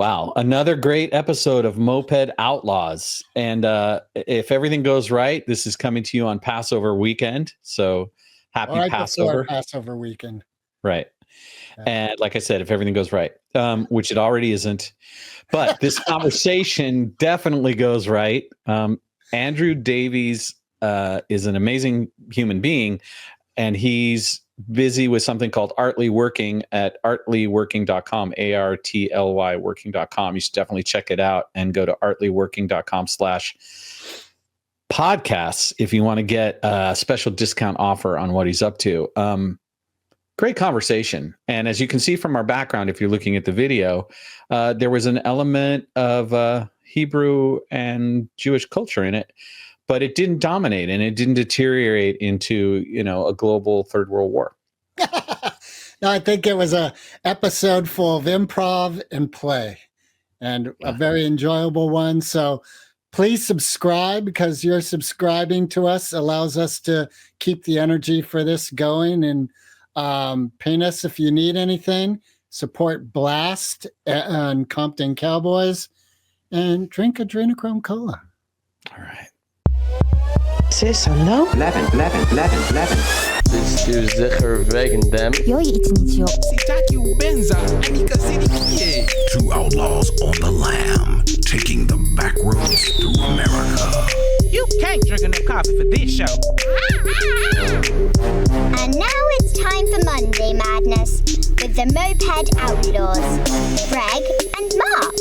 Wow, another great episode of Moped Outlaws. And if everything goes right, this is coming to you on Passover weekend. So happy Right Passover. before Passover weekend. Right. Yeah. And like I said, if everything goes right, which it already isn't, but this conversation definitely goes right. Andrew Davies is an amazing human being, and he's busy with something called Artly Working at artlyworking.com, ARTLY working.com. You should definitely check it out and go to artlyworking.com/podcasts if you want to get a special discount offer on what he's up to. Great conversation. And as you can see from our background, if you're looking at the video, there was an element of Hebrew and Jewish culture in it, but it didn't dominate and it didn't deteriorate into, a global third world war. No, I think it was a episode full of improv and play, and a very enjoyable one. So please subscribe, because your subscribing to us allows us to keep the energy for this going. And ping us if you need anything. Support Blast and Compton Cowboys, and drink Adrenochrome Cola. All right. Sis, hallo? Levin. Dus je zeker wegen them. Yo, iets niet, joh. Two outlaws on the lam, taking the back roads through America. You can't drink enough coffee for this show. And now it's time for Monday Madness with the Moped Outlaws, Greg and Mark.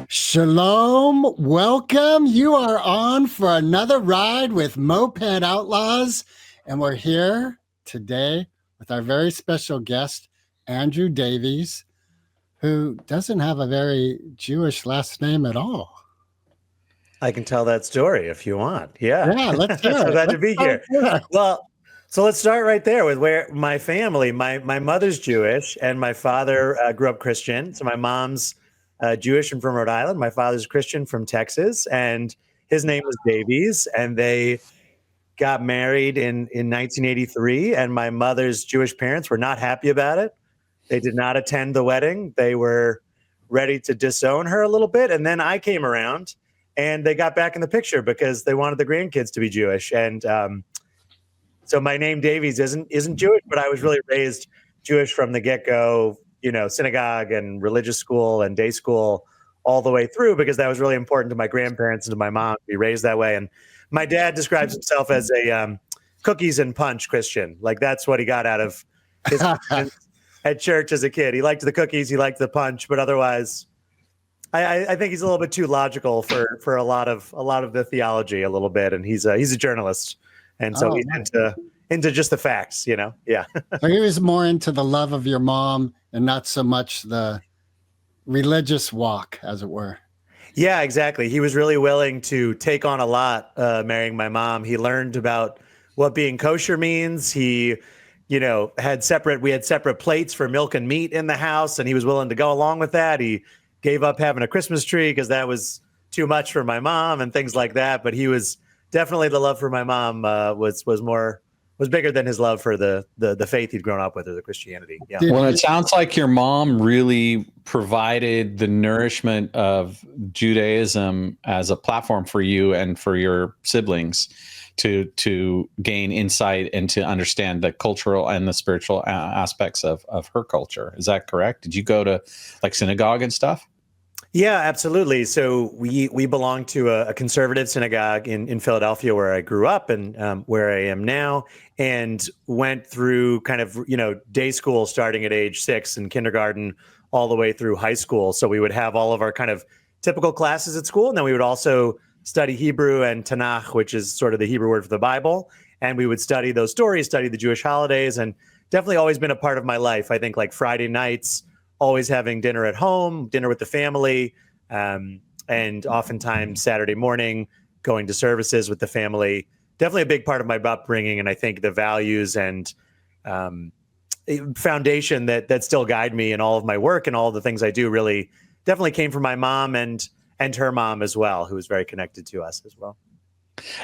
Shalom, welcome. You are on for another ride with Moped Outlaws, and we're here today with our very special guest, Andrew Davies, who doesn't have a very Jewish last name at all. I can tell that story if you want. Yeah, let's hear it. So glad to be here. Well, so let's start right there with where my family, my mother's Jewish and my father grew up Christian. So my mom's Jewish and from Rhode Island. My father's Christian from Texas, and his name was Davies, and they got married in 1983, and my mother's Jewish parents were not happy about it. They did not attend the wedding. They were ready to disown her a little bit, and then I came around, and they got back in the picture because they wanted the grandkids to be Jewish. And so my name Davies isn't Jewish, but I was really raised Jewish from the get-go, synagogue and religious school and day school all the way through, because that was really important to my grandparents and to my mom to be raised that way. And my dad describes himself as a cookies and punch Christian. Like, that's what he got out of his at church as a kid. He liked the cookies, he liked the punch, but otherwise, I think he's a little bit too logical for a lot of the theology a little bit. And he's a journalist, and so he's into just the facts, Yeah. So he was more into the love of your mom and not so much the religious walk, as it were. Yeah, exactly. He was really willing to take on a lot marrying my mom. He learned about what being kosher means. He, we had separate plates for milk and meat in the house, and he was willing to go along with that. He gave up having a Christmas tree because that was too much for my mom and things like that. But he was definitely, the love for my mom was bigger than his love for the faith he'd grown up with, or the Christianity. Yeah. Well, it sounds like your mom really provided the nourishment of Judaism as a platform for you and for your siblings to gain insight and to understand the cultural and the spiritual aspects of her culture. Is that correct? Did you go to like synagogue and stuff? Yeah, absolutely. So we belong to a conservative synagogue in Philadelphia, where I grew up and where I am now, and went through kind of, day school starting at age 6 in kindergarten all the way through high school. So we would have all of our kind of typical classes at school, and then we would also study Hebrew and Tanakh, which is sort of the Hebrew word for the Bible. And we would study those stories, study the Jewish holidays, and definitely always been a part of my life. I think like Friday nights, always having dinner at home, dinner with the family, and oftentimes Saturday morning going to services with the family. Definitely a big part of my upbringing, and I think the values and foundation that still guide me in all of my work and all the things I do really definitely came from my mom and her mom as well, who was very connected to us as well.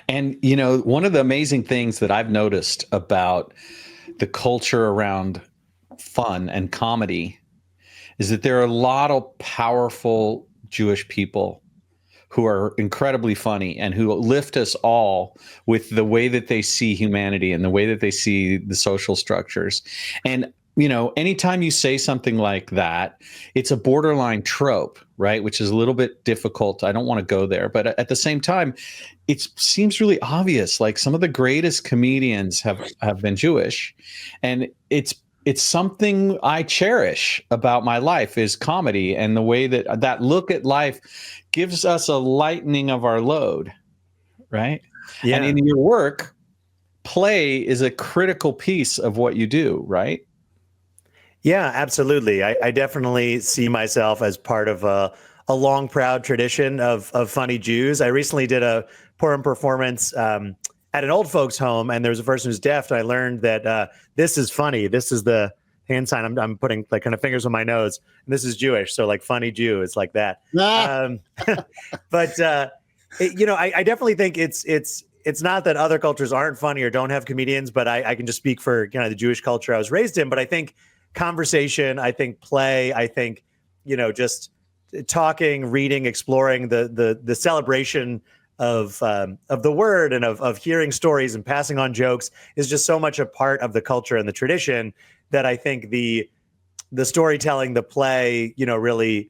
And, one of the amazing things that I've noticed about the culture around fun and comedy is that there are a lot of powerful Jewish people who are incredibly funny and who lift us all with the way that they see humanity and the way that they see the social structures. And, you know, anytime you say something like that, it's a borderline trope, right? Which is a little bit difficult. I don't want to go there, but at the same time, it seems really obvious. Like some of the greatest comedians have been Jewish, and it's something I cherish about my life is comedy, and the way that look at life gives us a lightening of our load, right? Yeah. And in your work, play is a critical piece of what you do, right? Yeah, absolutely. I definitely see myself as part of a long, proud tradition of funny Jews. I recently did a Purim performance at an old folks home, and there was a person who's deaf, and I learned that this is funny. This is the hand sign. I'm putting like kind of fingers on my nose, and this is Jewish. So like funny Jew is like that. But you know, I definitely think it's not that other cultures aren't funny or don't have comedians, but I can just speak for, you know, the Jewish culture I was raised in. But I think conversation, I think play, I think, you know, just talking, reading, exploring the celebration of the word and of hearing stories and passing on jokes is just so much a part of the culture and the tradition that I think the storytelling, the play, you know, really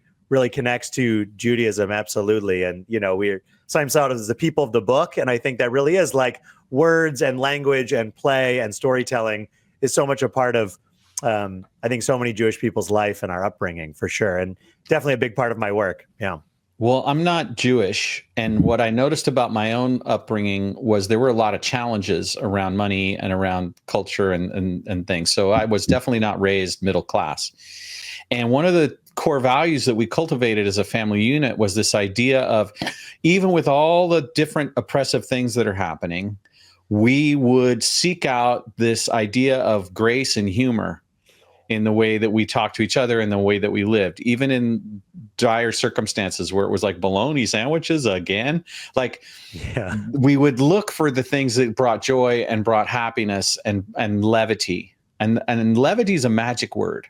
connects to Judaism. Absolutely. And, you know, we're sometimes thought of as the people of the book. And I think that really is like words and language and play and storytelling is so much a part of, I think, so many Jewish people's life and our upbringing, for sure. And definitely a big part of my work. Yeah. Well, I'm not Jewish, and what I noticed about my own upbringing was there were a lot of challenges around money and around culture and things. So I was definitely not raised middle class. And one of the core values that we cultivated as a family unit was this idea of, even with all the different oppressive things that are happening, we would seek out this idea of grace and humor in the way that we talked to each other and the way that we lived, even in dire circumstances where it was like bologna sandwiches again. Like, yeah, we would look for the things that brought joy and brought happiness and levity. And levity is a magic word.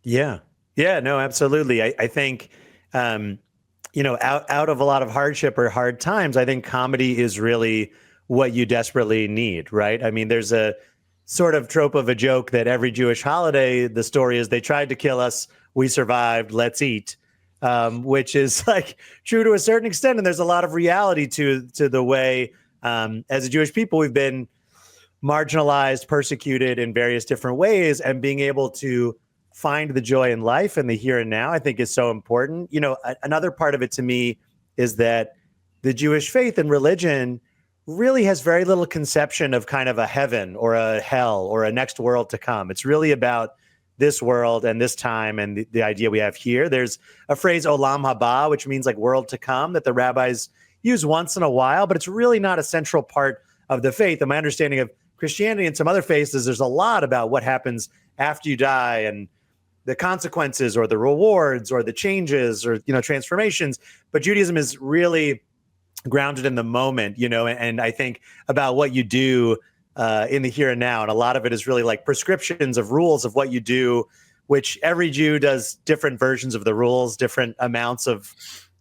Yeah. Yeah, no, absolutely. I think, you know, out of a lot of hardship or hard times, I think comedy is really what you desperately need, right? I mean, there's a sort of trope of a joke that every Jewish holiday, the story is they tried to kill us, we survived, let's eat, which is like true to a certain extent. And there's a lot of reality to the way, as a Jewish people, we've been marginalized, persecuted in various different ways, and being able to find the joy in life and the here and now, I think, is so important. You know, another part of it to me is that the Jewish faith and religion really has very little conception of kind of a heaven or a hell or a next world to come. It's really about this world and this time and the idea we have here. There's a phrase, olam haba, which means like world to come, that the rabbis use once in a while, but it's really not a central part of the faith. And my understanding of Christianity and some other faiths is there's a lot about what happens after you die and the consequences or the rewards or the changes or, you know, transformations. But Judaism is really grounded in the moment, you know, and I think about what you do in the here and now. And a lot of it is really like prescriptions of rules of what you do, which every Jew does different versions of the rules, different amounts of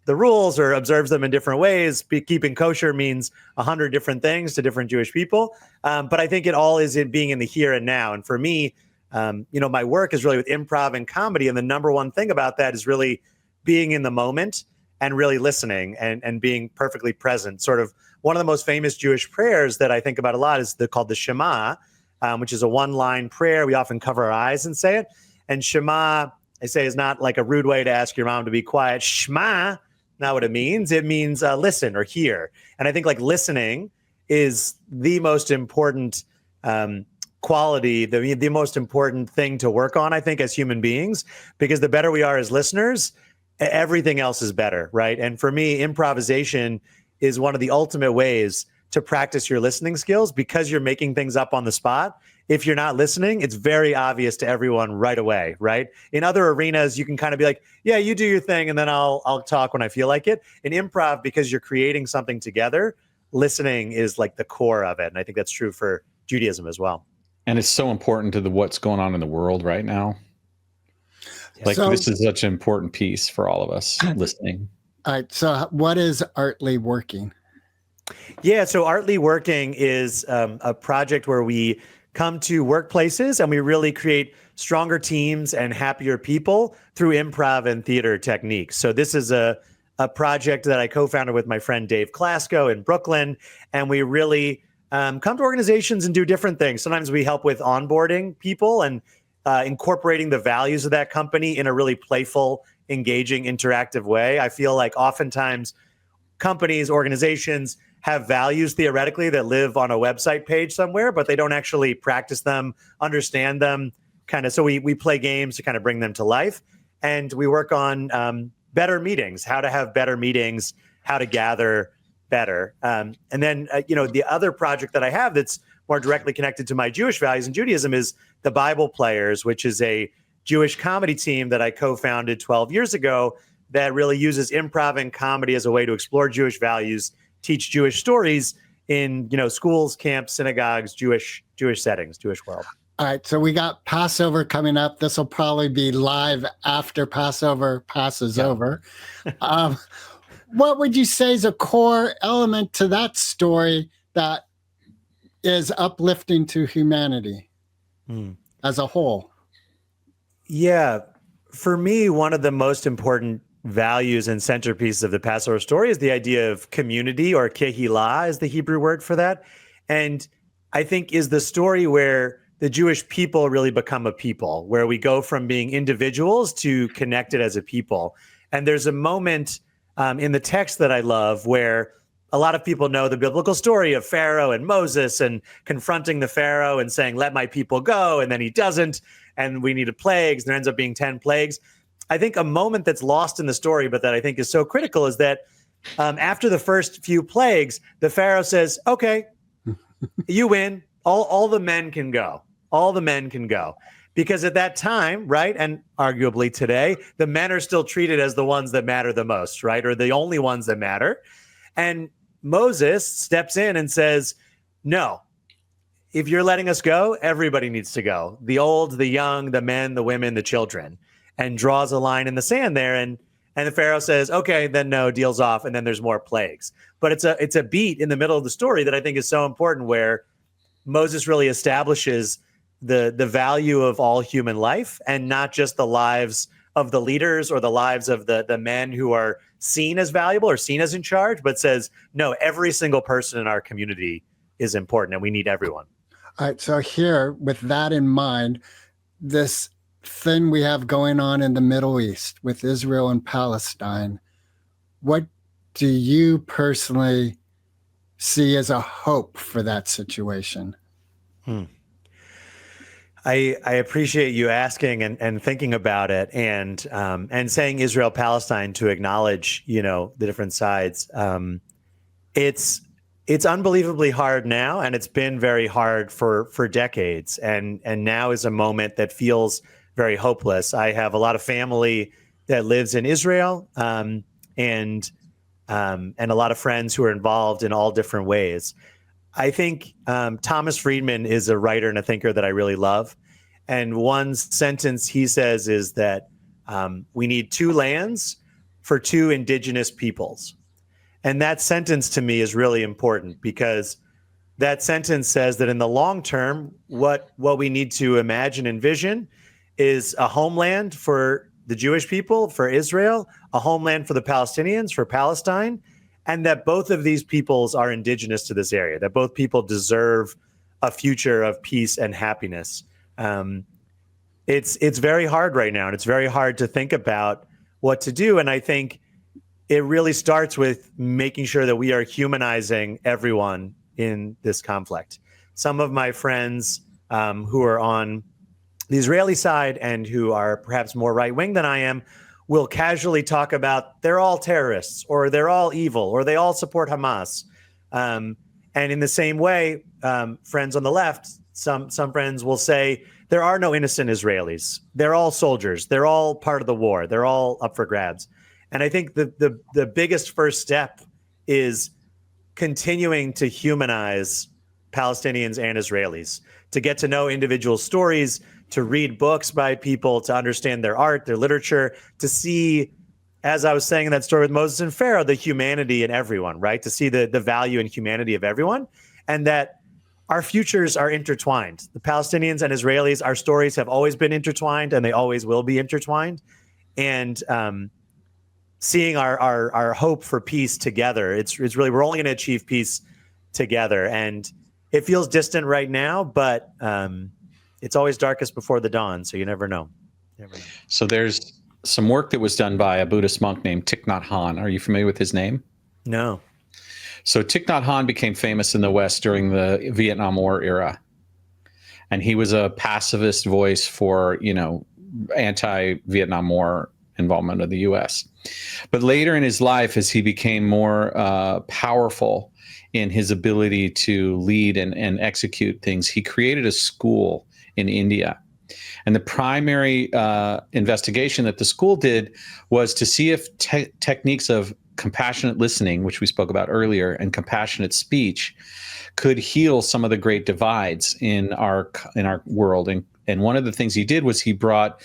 the rules, or observes them in different ways. Keeping kosher means 100 different things to different Jewish people. But I think it all is in being in the here and now. And for me, you know, my work is really with improv and comedy. And the number one thing about that is really being in the moment and really listening and being perfectly present. Sort of one of the most famous Jewish prayers that I think about a lot is called the Shema, which is a one-line prayer. We often cover our eyes and say it. And Shema, I say, is not like a rude way to ask your mom to be quiet. Shema, not what it means. It means listen or hear. And I think like listening is the most important quality, the most important thing to work on, I think, as human beings, because the better we are as listeners, everything else is better, right? And for me, improvisation is one of the ultimate ways to practice your listening skills, because you're making things up on the spot. If you're not listening, it's very obvious to everyone right away, right? In other arenas, you can kind of be like, yeah, you do your thing, and then I'll talk when I feel like it. In improv, because you're creating something together, listening is like the core of it. And I think that's true for Judaism as well. And it's so important to what's going on in the world right now. Like So- this is such an important piece for all of us listening. All right. So, what is Artly Working? Yeah, so Artly Working is a project where we come to workplaces and we really create stronger teams and happier people through improv and theater techniques. So this is a project that I co-founded with my friend Dave Klasko in Brooklyn, and we really come to organizations and do different things. Sometimes we help with onboarding people and incorporating the values of that company in a really playful, engaging, interactive way. I feel like oftentimes companies, organizations have values theoretically that live on a website page somewhere, but they don't actually practice them, understand them, kind of. So we play games to kind of bring them to life. And we work on better meetings, how to have better meetings, how to gather better. And then, the other project that I have that's more directly connected to my Jewish values and Judaism is the Bible Players, which is a Jewish comedy team that I co-founded 12 years ago that really uses improv and comedy as a way to explore Jewish values, teach Jewish stories in, schools, camps, synagogues, Jewish settings, Jewish world. All right. So, we got Passover coming up. This will probably be live after Passover passes over. What would you say is a core element to that story that is uplifting to humanity as a whole? Yeah. For me, one of the most important values and centerpieces of the Passover story is the idea of community, or kehillah is the Hebrew word for that. And I think is the story where the Jewish people really become a people, where we go from being individuals to connected as a people. And there's a moment in the text that I love where a lot of people know the biblical story of Pharaoh and Moses and confronting the Pharaoh and saying, let my people go. And then he doesn't. And we needed plagues. And there ends up being 10 plagues. I think a moment that's lost in the story, but that I think is so critical, is that after the first few plagues, the Pharaoh says, okay, you win. All the men can go. All the men can go. Because at that time, right, and arguably today, the men are still treated as the ones that matter the most, right, or the only ones that matter. And Moses steps in and says, no, if you're letting us go, everybody needs to go. The old, the young, the men, the women, the children, and draws a line in the sand there. And the Pharaoh says, okay, then no, deal's off. And then there's more plagues. But it's a beat in the middle of the story that I think is so important, where Moses really establishes the value of all human life, and not just the lives of the leaders or the lives of the men who are seen as valuable or seen as in charge, but says, no, every single person in our community is important and we need everyone. All right. So, here, with that in mind, this thing we have going on in the Middle East with Israel and Palestine, what do you personally see as a hope for that situation? I appreciate you asking and thinking about it, and saying Israel Palestine to acknowledge the different sides. It's unbelievably hard now, and it's been very hard for decades, and now is a moment that feels very hopeless. I have a lot of family that lives in Israel, and a lot of friends who are involved in all different ways. I think Thomas Friedman is a writer and a thinker that I really love. And one sentence he says is that we need two lands for two indigenous peoples. And that sentence to me is really important, because that sentence says that in the long term, what we need to imagine and envision is a homeland for the Jewish people, for Israel, a homeland for the Palestinians, for Palestine, and that both of these peoples are indigenous to this area, that both people deserve a future of peace and happiness. It's very hard right now, and it's very hard to think about what to do. And I think it really starts with making sure that we are humanizing everyone in this conflict. Some of my friends who are on the Israeli side and who are perhaps more right-wing than I am will casually talk about they're all terrorists, or they're all evil, or they all support Hamas. And in the same way, friends on the left, some friends will say there are no innocent Israelis. They're all soldiers. They're all part of the war. They're all up for grabs. And I think the biggest first step is continuing to humanize Palestinians and Israelis, to get to know individual stories, to read books by people, to understand their art, their literature, to see, as I was saying in that story with Moses and Pharaoh, the humanity in everyone, right? To see the value and humanity of everyone, and that our futures are intertwined. The Palestinians and Israelis, our stories have always been intertwined, and they always will be intertwined. And seeing our hope for peace together, it's really, we're only going to achieve peace together. And it feels distant right now, but it's always darkest before the dawn. So you never know. So there's some work that was done by a Buddhist monk named Thich Nhat Hanh. Are you familiar with his name? No. So Thich Nhat Hanh became famous in the West during the Vietnam War era. And he was a pacifist voice for, anti-Vietnam War involvement of the U.S. But later in his life, as he became more powerful in his ability to lead and execute things, he created a school in India. And the primary investigation that the school did was to see if techniques of compassionate listening, which we spoke about earlier, and compassionate speech could heal some of the great divides in our world. And one of the things he did was he brought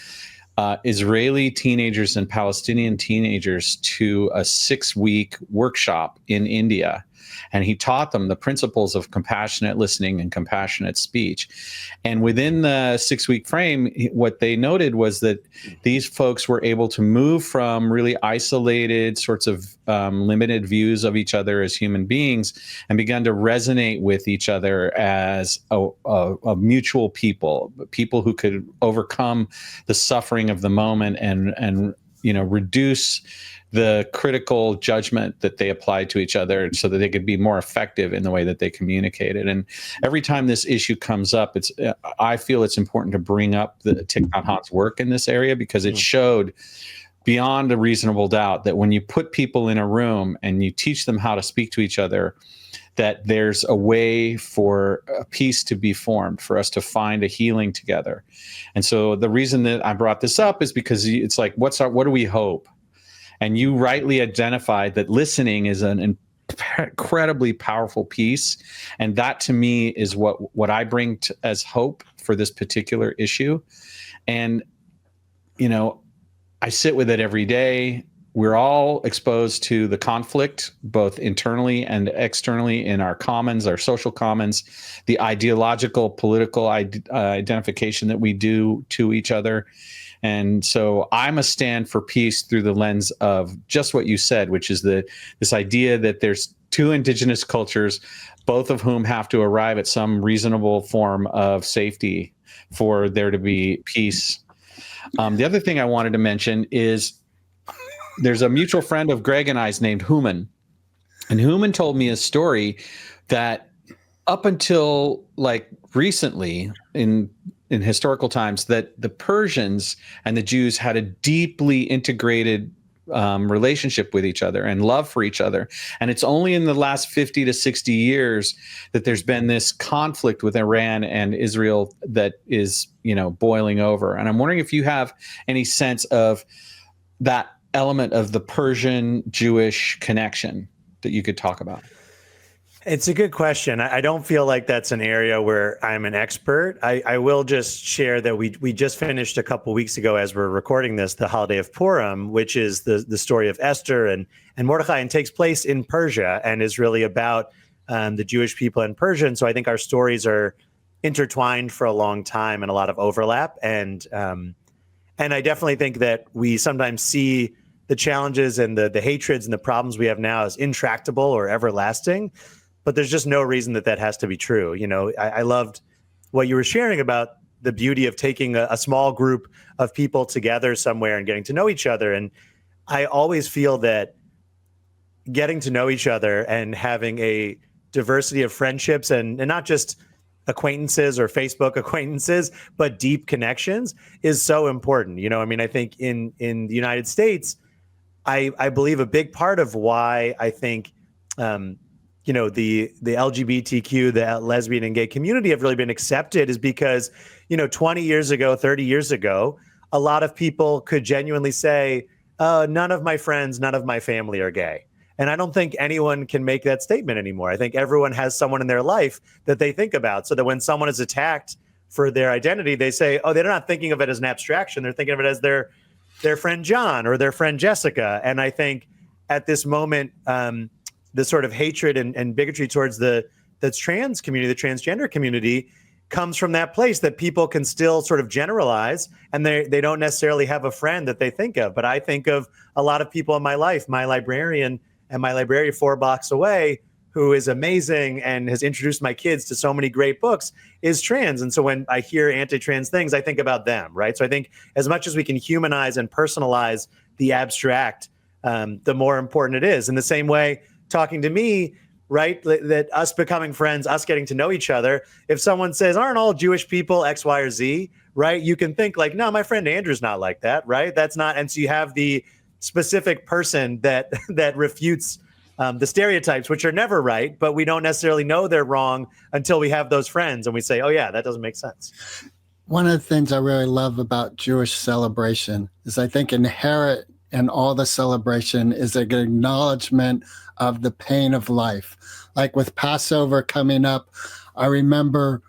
Israeli teenagers and Palestinian teenagers to a 6-week workshop in India. And he taught them the principles of compassionate listening and compassionate speech. And within the 6-week frame, what they noted was that these folks were able to move from really isolated sorts of limited views of each other as human beings and began to resonate with each other as a mutual people who could overcome the suffering of the moment and reduce the critical judgment that they applied to each other so that they could be more effective in the way that they communicated. And every time this issue comes up, I feel it's important to bring up the Thich Nhat Hanh's work in this area, because it showed beyond a reasonable doubt that when you put people in a room and you teach them how to speak to each other, that there's a way for a peace to be formed, for us to find a healing together. And so the reason that I brought this up is because it's like, what do we hope? And you rightly identified that listening is an incredibly powerful piece. And that to me is what I bring as hope for this particular issue. And, I sit with it every day. We're all exposed to the conflict, both internally and externally in our commons, our social commons, the ideological, political identification that we do to each other. And so I'm a stand for peace through the lens of just what you said, which is this idea that there's two indigenous cultures, both of whom have to arrive at some reasonable form of safety for there to be peace. The other thing I wanted to mention is there's a mutual friend of Greg and I's named Human. And Human told me a story that up until recently in historical times, that the Persians and the Jews had a deeply integrated relationship with each other and love for each other. And it's only in the last 50 to 60 years that there's been this conflict with Iran and Israel that is, boiling over. And I'm wondering if you have any sense of that element of the Persian-Jewish connection that you could talk about. It's a good question. I don't feel like that's an area where I'm an expert. I will just share that we just finished a couple weeks ago, as we're recording this, the holiday of Purim, which is the story of Esther and Mordecai, and takes place in Persia and is really about the Jewish people in Persia. And so I think our stories are intertwined for a long time and a lot of overlap. And I definitely think that we sometimes see the challenges and the hatreds and the problems we have now as intractable or everlasting. But there's just no reason that has to be true. I loved what you were sharing about the beauty of taking a small group of people together somewhere and getting to know each other. And I always feel that getting to know each other and having a diversity of friendships and not just acquaintances or Facebook acquaintances, but deep connections is so important. I think in the United States, I believe a big part of why I think, the LGBTQ, the lesbian and gay community have really been accepted is because, 20 years ago, 30 years ago, a lot of people could genuinely say, none of my friends, none of my family are gay. And I don't think anyone can make that statement anymore. I think everyone has someone in their life that they think about, so that when someone is attacked for their identity, they say, oh, they're not thinking of it as an abstraction. They're thinking of it as their friend John or their friend Jessica. And I think at this moment, the sort of hatred and bigotry towards the trans community, the transgender community, comes from that place that people can still sort of generalize, and they don't necessarily have a friend that they think of. But I think of a lot of people in my life, my librarian 4 blocks away, who is amazing and has introduced my kids to so many great books, is trans. And so when I hear anti-trans things, I think about them, right? So I think as much as we can humanize and personalize the abstract, the more important it is. In the same way, talking to me, right, that us becoming friends, us getting to know each other, if someone says, aren't all Jewish people X, Y, or Z, right, you can think like, no, my friend Andrew's not like that, right? That's not, and so you have the specific person that refutes the stereotypes, which are never right, but we don't necessarily know they're wrong until we have those friends and we say, oh yeah, that doesn't make sense. One of the things I really love about Jewish celebration is I think inherent in all the celebration is an acknowledgement of the pain of life. Like with Passover coming up, I remember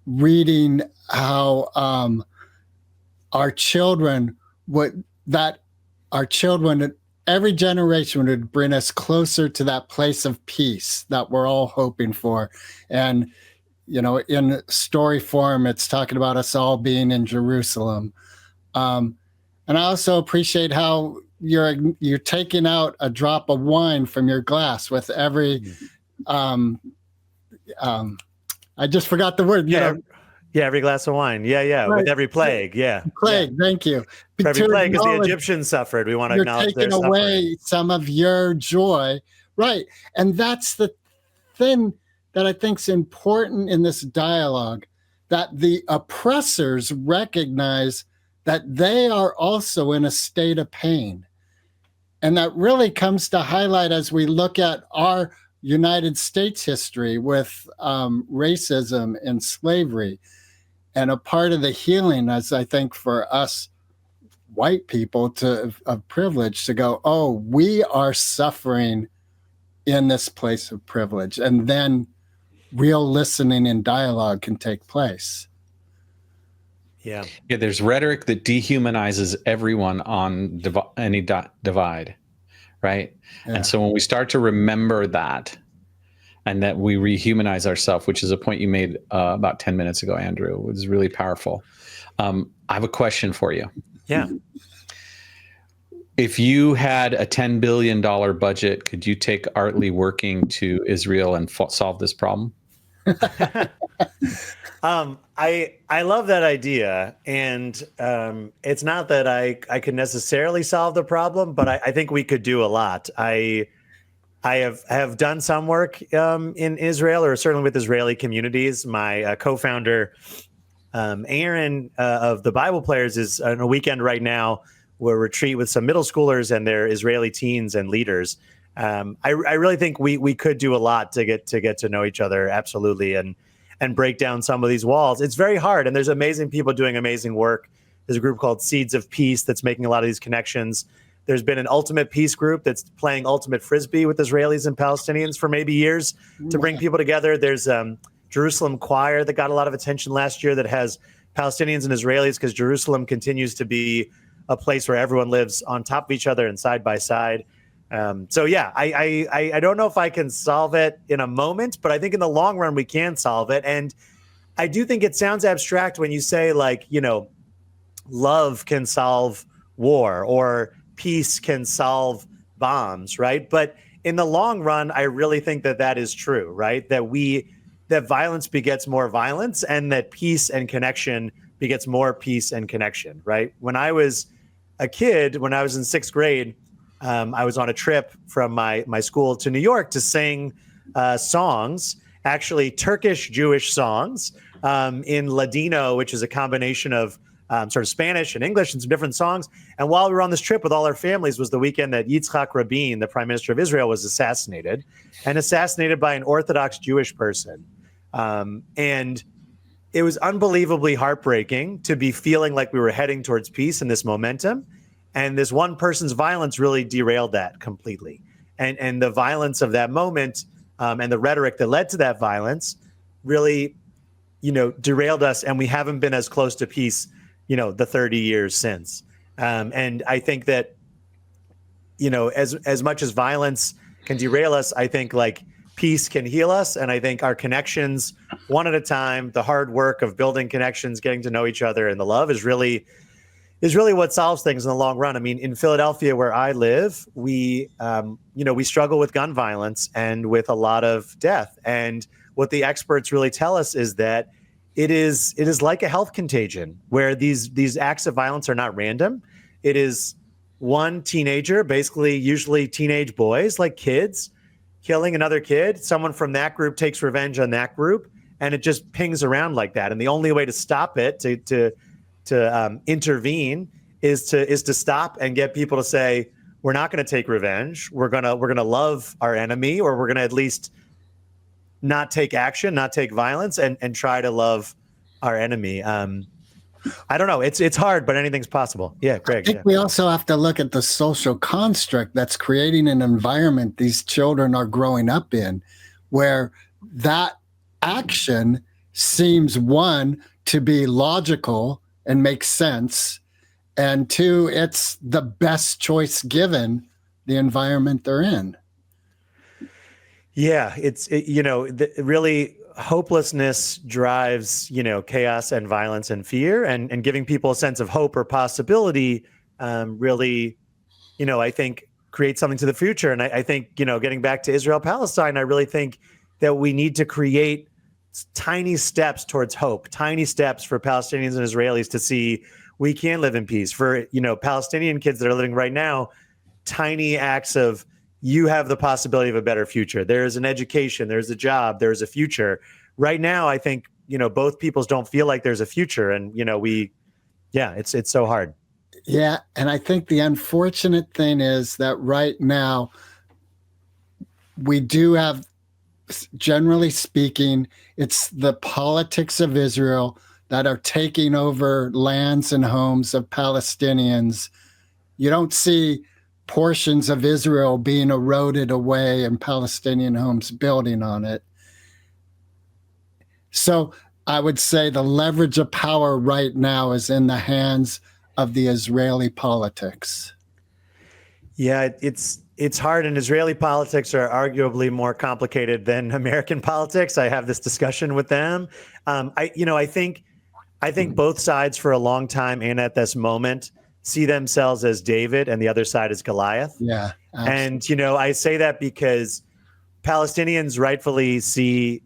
reading how our children every generation would bring us closer to that place of peace that we're all hoping for. And, you know, in story form, it's talking about us all being in Jerusalem. And I also appreciate how you're taking out a drop of wine from your glass with every, I just forgot the word. Yeah, every glass of wine. Yeah, right. With every plague. Yeah. Plague, thank you. For every plague, because the Egyptians suffered. We want to acknowledge their suffering. You're taking away some of your joy. Right. And that's the thing that I think is important in this dialogue, that the oppressors recognize that they are also in a state of pain. And that really comes to highlight as we look at our United States history with racism and slavery. And a part of the healing, as I think for us white people of privilege to go, oh, we are suffering in this place of privilege. And then real listening and dialogue can take place. Yeah, there's rhetoric that dehumanizes everyone on any divide, right? Yeah. And so when we start to remember that, and that we rehumanize ourselves, which is a point you made about 10 minutes ago, Andrew, it was really powerful. I have a question for you. Yeah. If you had a $10 billion budget, could you take Artley working to Israel and solve this problem? I love that idea, and it's not that I could necessarily solve the problem, but I think we could do a lot. I have done some work in Israel, or certainly with Israeli communities. My co-founder, Aaron of the Bible Players, is on a weekend right now. We're retreat with some middle schoolers and their Israeli teens and leaders. I really think we could do a lot to get to know each other, absolutely, and break down some of these walls. It's very hard, and there's amazing people doing amazing work. There's a group called Seeds of Peace that's making a lot of these connections. There's been an ultimate peace group that's playing ultimate frisbee with Israelis and Palestinians for maybe years to bring people together. There's Jerusalem Choir that got a lot of attention last year that has Palestinians and Israelis, because Jerusalem continues to be a place where everyone lives on top of each other and side by side. So yeah, I don't know if I can solve it in a moment, but I think in the long run we can solve it. And I do think it sounds abstract when you say, like, you know, love can solve war or peace can solve bombs, right? But in the long run, I really think that is true, right? That violence begets more violence, and that peace and connection begets more peace and connection, right? When I was a kid, when I was in 6th grade, I was on a trip from my school to New York to sing songs, actually Turkish Jewish songs in Ladino, which is a combination of sort of Spanish and English and some different songs. And while we were on this trip with all our families was the weekend that Yitzhak Rabin, the prime minister of Israel, was assassinated by an Orthodox Jewish person. And it was unbelievably heartbreaking to be feeling like we were heading towards peace and this momentum. And this one person's violence really derailed that completely. And the violence of that moment and the rhetoric that led to that violence really derailed us, and we haven't been as close to peace, the 30 years since. And I think that, as much as violence can derail us, I think like peace can heal us. And I think our connections, one at a time, the hard work of building connections, getting to know each other, and the love is really what solves things in the long run. I mean, in Philadelphia, where I live, we struggle with gun violence and with a lot of death. And what the experts really tell us is that it is like a health contagion, where these acts of violence are not random. It is one teenager, basically usually teenage boys, like kids, killing another kid. Someone from that group takes revenge on that group, and it just pings around like that. And the only way to stop it, to intervene, is to stop and get people to say, we're not going to take revenge. We're gonna love our enemy, or we're gonna at least not take action, not take violence, and try to love our enemy. I don't know. It's hard, but anything's possible. Yeah, Greg. I think we also have to look at the social construct that's creating an environment these children are growing up in, where that action seems, one, to be logical and makes sense, and two, it's the best choice given the environment they're in. Yeah, really hopelessness drives, chaos and violence and fear, and giving people a sense of hope or possibility really, I think creates something to the future. And I think, getting back to Israel, Palestine, I really think that we need to create tiny steps towards hope, tiny steps for Palestinians and Israelis to see we can live in peace. For, Palestinian kids that are living right now, tiny acts of, you have the possibility of a better future. There's an education, there's a job, there's a future. Right now, I think, both peoples don't feel like there's a future. And, it's so hard. Yeah. And I think the unfortunate thing is that right now we do have, generally speaking, it's the politics of Israel that are taking over lands and homes of Palestinians. You don't see portions of Israel being eroded away and Palestinian homes building on it. So I would say the leverage of power right now is in the hands of the Israeli politics. Yeah, it's hard, and Israeli politics are arguably more complicated than American politics. I have this discussion with them. I think both sides for a long time and at this moment see themselves as David and the other side as Goliath. Yeah. Absolutely. And, I say that because Palestinians rightfully see,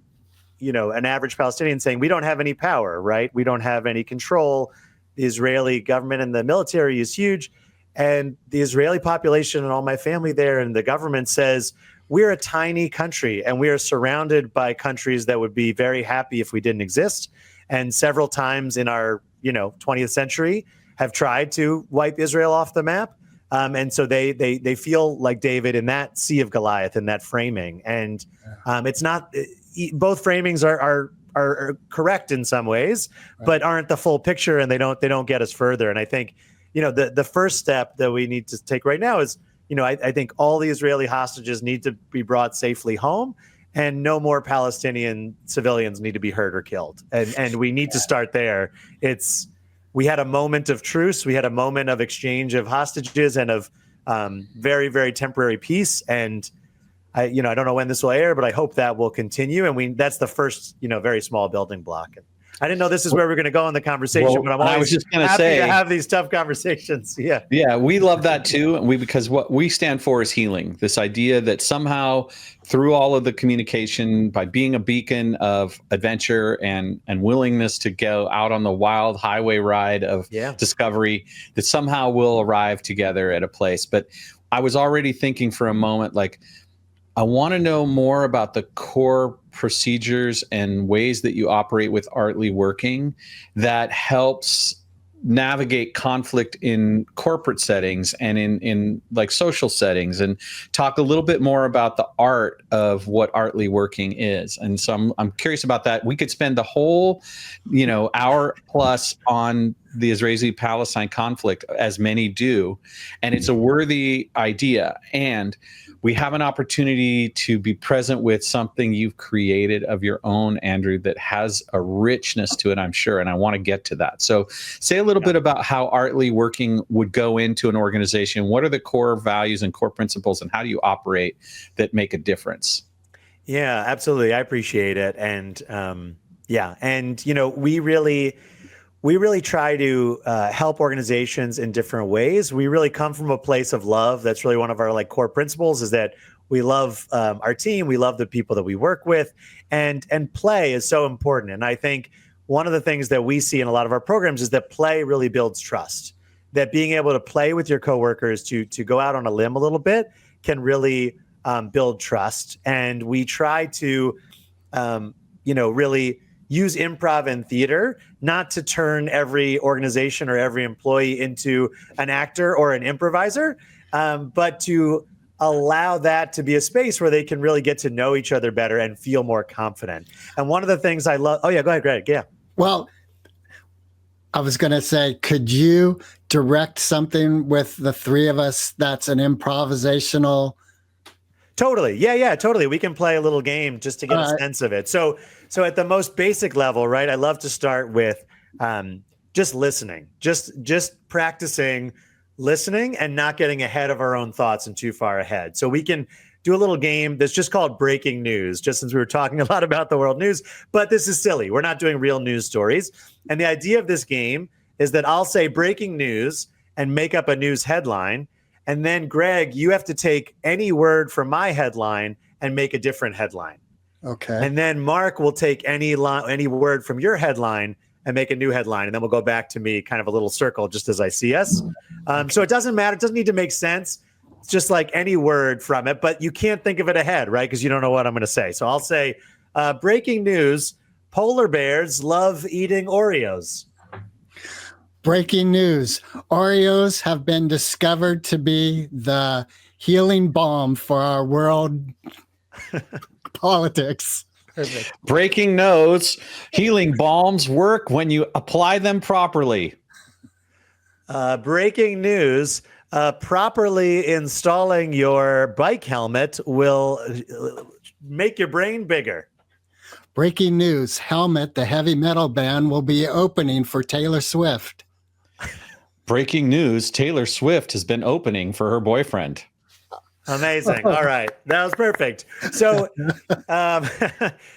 an average Palestinian saying, we don't have any power, right? We don't have any control. The Israeli government and the military is huge. And the Israeli population and all my family there and the government says, we're a tiny country and we are surrounded by countries that would be very happy if we didn't exist. And several times in our, 20th century have tried to wipe Israel off the map. And so they feel like David in that sea of Goliath, in that framing. And it's not, both framings are correct in some ways, right, but aren't the full picture, and they don't get us further. And I think, the first step that we need to take right now is, I think all the Israeli hostages need to be brought safely home, and no more Palestinian civilians need to be hurt or killed. And we need to start there. We had a moment of truce. We had a moment of exchange of hostages and of very, very temporary peace. And I don't know when this will air, but I hope that will continue. And that's the first, very small building block. And I didn't know this is where we're going to go in the conversation, but I'm always just happy to have these tough conversations. Yeah. Yeah, we love that too. Because what we stand for is healing. This idea that somehow through all of the communication, by being a beacon of adventure and willingness to go out on the wild highway ride of discovery, that somehow we'll arrive together at a place. But I was already thinking for a moment, like, I want to know more about the core procedures and ways that you operate with Artly Working that helps navigate conflict in corporate settings and in like social settings, and talk a little bit more about the art of what Artly Working is. And so I'm curious about that. We could spend the whole, hour plus on the Israeli-Palestine conflict, as many do, and it's a worthy idea. And we have an opportunity to be present with something you've created of your own, Andrew, that has a richness to it, I'm sure. And I want to get to that. So say a little bit about how Artly Working would go into an organization. What are the core values and core principles, and how do you operate that make a difference? Yeah, absolutely. I appreciate it. And and we really try to help organizations in different ways. We really come from a place of love. That's really one of our core principles, is that we love our team. We love the people that we work with, and play is so important. And I think one of the things that we see in a lot of our programs is that play really builds trust, that being able to play with your coworkers, to go out on a limb a little bit, can really build trust. And we try to, really use improv and theater, not to turn every organization or every employee into an actor or an improviser, but to allow that to be a space where they can really get to know each other better and feel more confident. And one of the things I love, go ahead, Greg. Yeah. Well, I was going to say, could you direct something with the three of us that's an improvisational? Totally. Yeah, totally. We can play a little game just to get a sense of it. So at the most basic level, right, I love to start with just listening, just practicing listening and not getting ahead of our own thoughts and too far ahead. So we can do a little game that's just called breaking news, just since we were talking a lot about the world news, but this is silly. We're not doing real news stories. And the idea of this game is that I'll say breaking news and make up a news headline. And then, Greg, you have to take any word from my headline and make a different headline. Okay. And then Mark will take any word from your headline and make a new headline. And then we'll go back to me, kind of a little circle, just as I see us. So it doesn't matter. It doesn't need to make sense. It's just like any word from it, but you can't think of it ahead, right? Because you don't know what I'm going to say. So I'll say, breaking news, polar bears love eating Oreos. Breaking news. Oreos have been discovered to be the healing balm for our world politics. Perfect. Breaking news. Healing balms work when you apply them properly. Breaking news. Properly installing your bike helmet will make your brain bigger. Breaking news. Helmet, the heavy metal band, will be opening for Taylor Swift. Breaking news, Taylor Swift has been opening for her boyfriend. Amazing. All right. That was perfect. So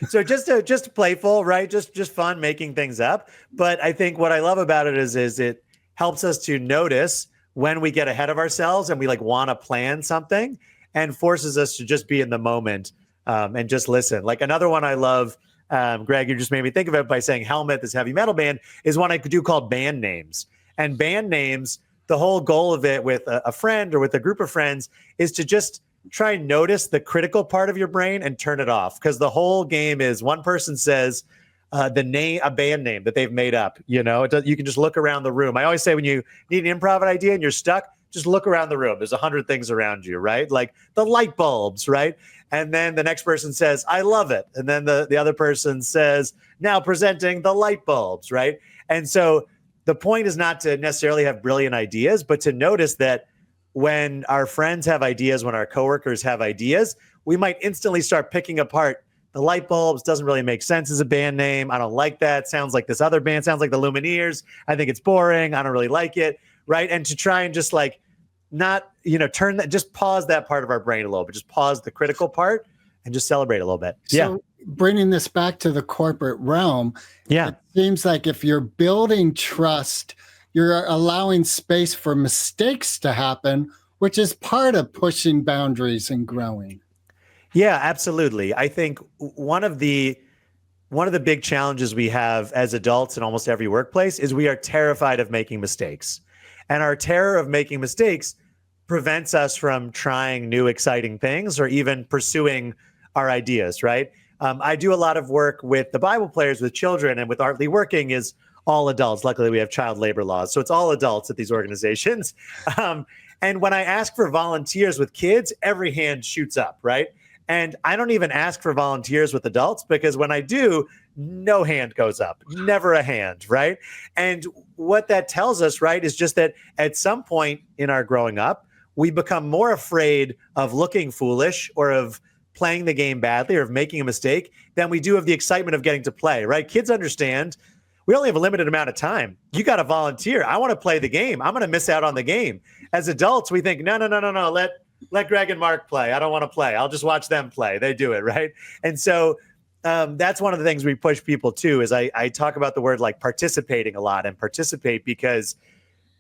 so just playful, right? Just fun, making things up. But I think what I love about it is it helps us to notice when we get ahead of ourselves and we want to plan something, and forces us to just be in the moment and just listen. Like another one I love, Greg, you just made me think of it by saying helmet, this heavy metal band, is one I could do called band names. And band names, the whole goal of it with a friend or with a group of friends is to just try and notice the critical part of your brain and turn it off. Because the whole game is one person says a band name that they've made up. You can just look around the room. I always say when you need an improv idea and you're stuck, just look around the room. There's 100 things around you, right? Like the light bulbs, right? And then the next person says, I love it. And then the other person says, now presenting the light bulbs, right? And so the point is not to necessarily have brilliant ideas, but to notice that when our friends have ideas, when our coworkers have ideas, we might instantly start picking apart the light bulbs. Doesn't really make sense as a band name. I don't like that. Sounds like this other band. Sounds like the Lumineers. I think it's boring. I don't really like it. Right. And to try and just not, turn that, just pause that part of our brain a little bit, just pause the critical part and just celebrate a little bit. So bringing this back to the corporate realm, it seems like if you're building trust, you're allowing space for mistakes to happen, which is part of pushing boundaries and growing. Yeah, absolutely. I think one of the big challenges we have as adults in almost every workplace is we are terrified of making mistakes. And our terror of making mistakes prevents us from trying new, exciting things or even pursuing our ideas, right? I do a lot of work with the Bible players, with children, and with Artly Working is all adults. Luckily, we have child labor laws, so it's all adults at these organizations. And when I ask for volunteers with kids, every hand shoots up, right? And I don't even ask for volunteers with adults because when I do, no hand goes up, never a hand, right? And what that tells us, right, is just that at some point in our growing up, we become more afraid of looking foolish or of playing the game badly or of making a mistake than we do of the excitement of getting to play, right? Kids understand we only have a limited amount of time. You got to volunteer. I want to play the game. I'm going to miss out on the game. As adults, we think, no. Let Greg and Mark play. I don't want to play. I'll just watch them play. They do it, right? And so that's one of the things we push people to is I talk about the word like participating a lot and participate because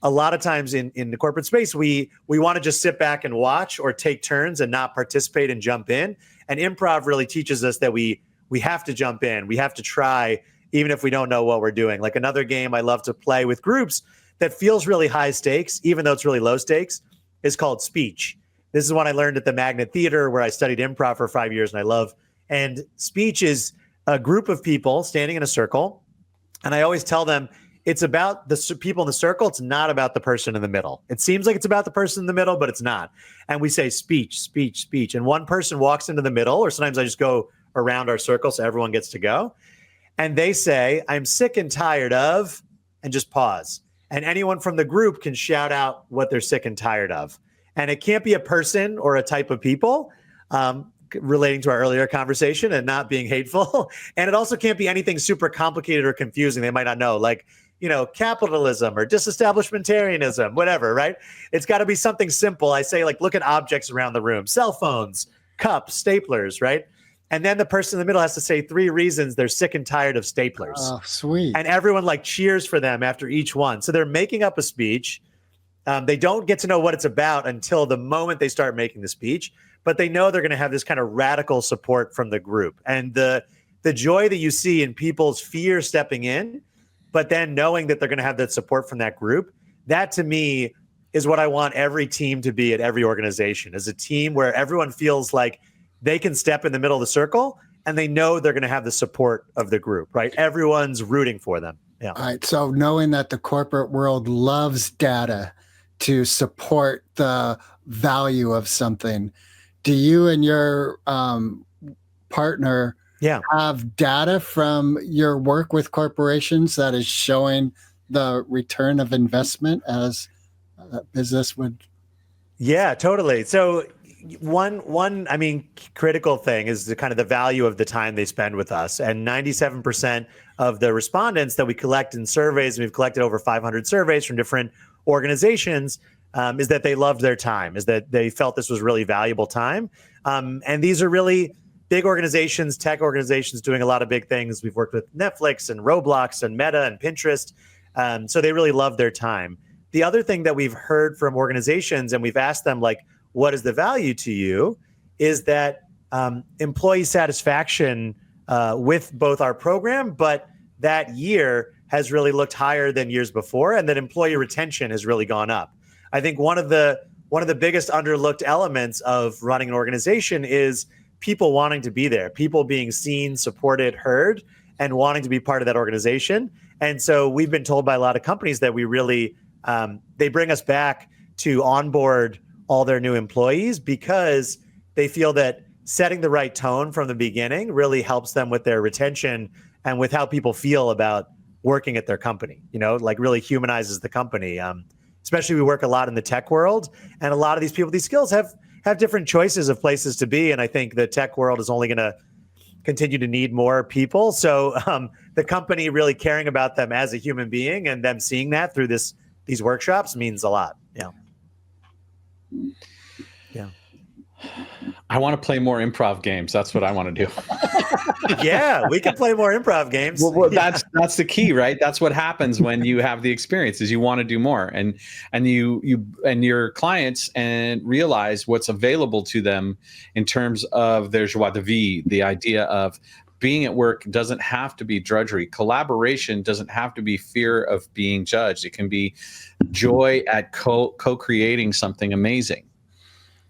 a lot of times in the corporate space, we want to just sit back and watch or take turns and not participate and jump in. And improv really teaches us that we have to jump in. We have to try, even if we don't know what we're doing. Like another game I love to play with groups that feels really high stakes, even though it's really low stakes, is called Speech. This is one I learned at the Magnet Theater where I studied improv for 5 years and I love. And Speech is a group of people standing in a circle. And I always tell them it's about the people in the circle. It's not about the person in the middle. It seems like it's about the person in the middle, but it's not. And we say speech, speech, speech. And one person walks into the middle, or sometimes I just go around our circle so everyone gets to go. And they say, I'm sick and tired of, and just pause. And anyone from the group can shout out what they're sick and tired of. And it can't be a person or a type of people, relating to our earlier conversation and not being hateful. And it also can't be anything super complicated or confusing they might not know, like, capitalism or disestablishmentarianism, whatever, right? It's got to be something simple. I say, like, look at objects around the room, cell phones, cups, staplers, right? And then the person in the middle has to say 3 reasons they're sick and tired of staplers. Oh, sweet. And everyone like cheers for them after each one. So they're making up a speech. They don't get to know what it's about until the moment they start making the speech, but they know they're going to have this kind of radical support from the group. And the joy that you see in people's fear stepping in, but then knowing that they're going to have that support from that group, that to me is what I want every team to be at every organization, is a team where everyone feels like they can step in the middle of the circle and they know they're going to have the support of the group, right? Everyone's rooting for them. Yeah. All right. So knowing that the corporate world loves data to support the value of something, do you and your partner have data from your work with corporations that is showing the return of investment as a business would? Yeah, totally. So one critical thing is the kind of the value of the time they spend with us. And 97% of the respondents that we collect in surveys, and we've collected over 500 surveys from different organizations, is that they loved their time, is that they felt this was really valuable time. And these are really big organizations, tech organizations doing a lot of big things. We've worked with Netflix and Roblox and Meta and Pinterest. So they really love their time. The other thing that we've heard from organizations, and we've asked them, like, what is the value to you, is that employee satisfaction with both our program, but that year has really looked higher than years before, and that employee retention has really gone up. I think one of the biggest underlooked elements of running an organization is people wanting to be there, people being seen, supported, heard, and wanting to be part of that organization. And so we've been told by a lot of companies that we really, they bring us back to onboard all their new employees because they feel that setting the right tone from the beginning really helps them with their retention and with how people feel about working at their company, like really humanizes the company. Especially we work a lot in the tech world, and a lot of these people, these skills have different choices of places to be. And I think the tech world is only going to continue to need more people. So the company really caring about them as a human being and them seeing that through these workshops means a lot. Yeah. Yeah. I want to play more improv games. That's what I want to do. Yeah, we can play more improv games. Well, that's the key, right? That's what happens when you have the experience, is you want to do more, and you and your clients and realize what's available to them in terms of their joie de vivre, the idea of being at work doesn't have to be drudgery. Collaboration doesn't have to be fear of being judged. It can be joy at co-creating something amazing.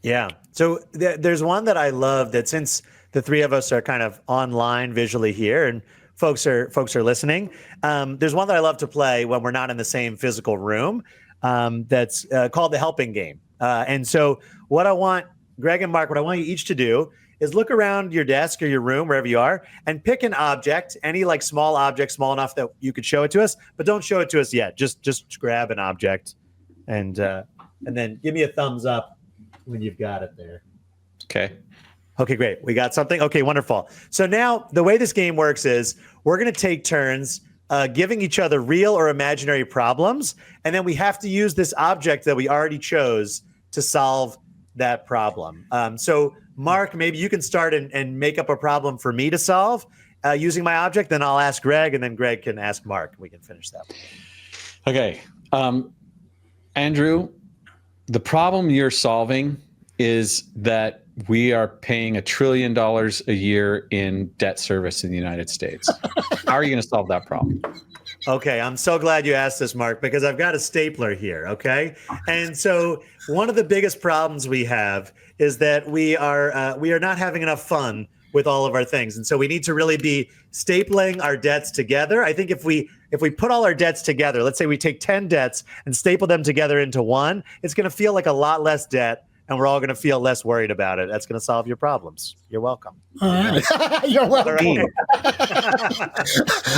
Yeah. So there's one that I love that, since the three of us are kind of online visually here and folks are listening, there's one that I love to play when we're not in the same physical room, that's called the helping game. And so what I want, Greg and Mark, what I want you each to do is look around your desk or your room, wherever you are, and pick an object, any like small object, small enough that you could show it to us, but don't show it to us yet. Just grab an object and then give me a thumbs up when you've got it there. Okay. Okay, great. We got something. Okay, wonderful. So now the way this game works is we're going to take turns giving each other real or imaginary problems, and then we have to use this object that we already chose to solve that problem. So Mark, maybe you can start and make up a problem for me to solve using my object. Then I'll ask Greg, and then Greg can ask Mark. We can finish that one. Okay. Andrew, the problem you're solving is that we are paying $1 trillion a year in debt service in the United States. How are you going to solve that problem? Okay, I'm so glad you asked this, Mark, because I've got a stapler here, okay? And so one of the biggest problems we have is that we are not having enough fun with all of our things. And so we need to really be stapling our debts together. I think if we put all our debts together, let's say we take 10 debts and staple them together into one, it's going to feel like a lot less debt, and we're all going to feel less worried about it. That's going to solve your problems. You're welcome. All right. You're welcome. Right.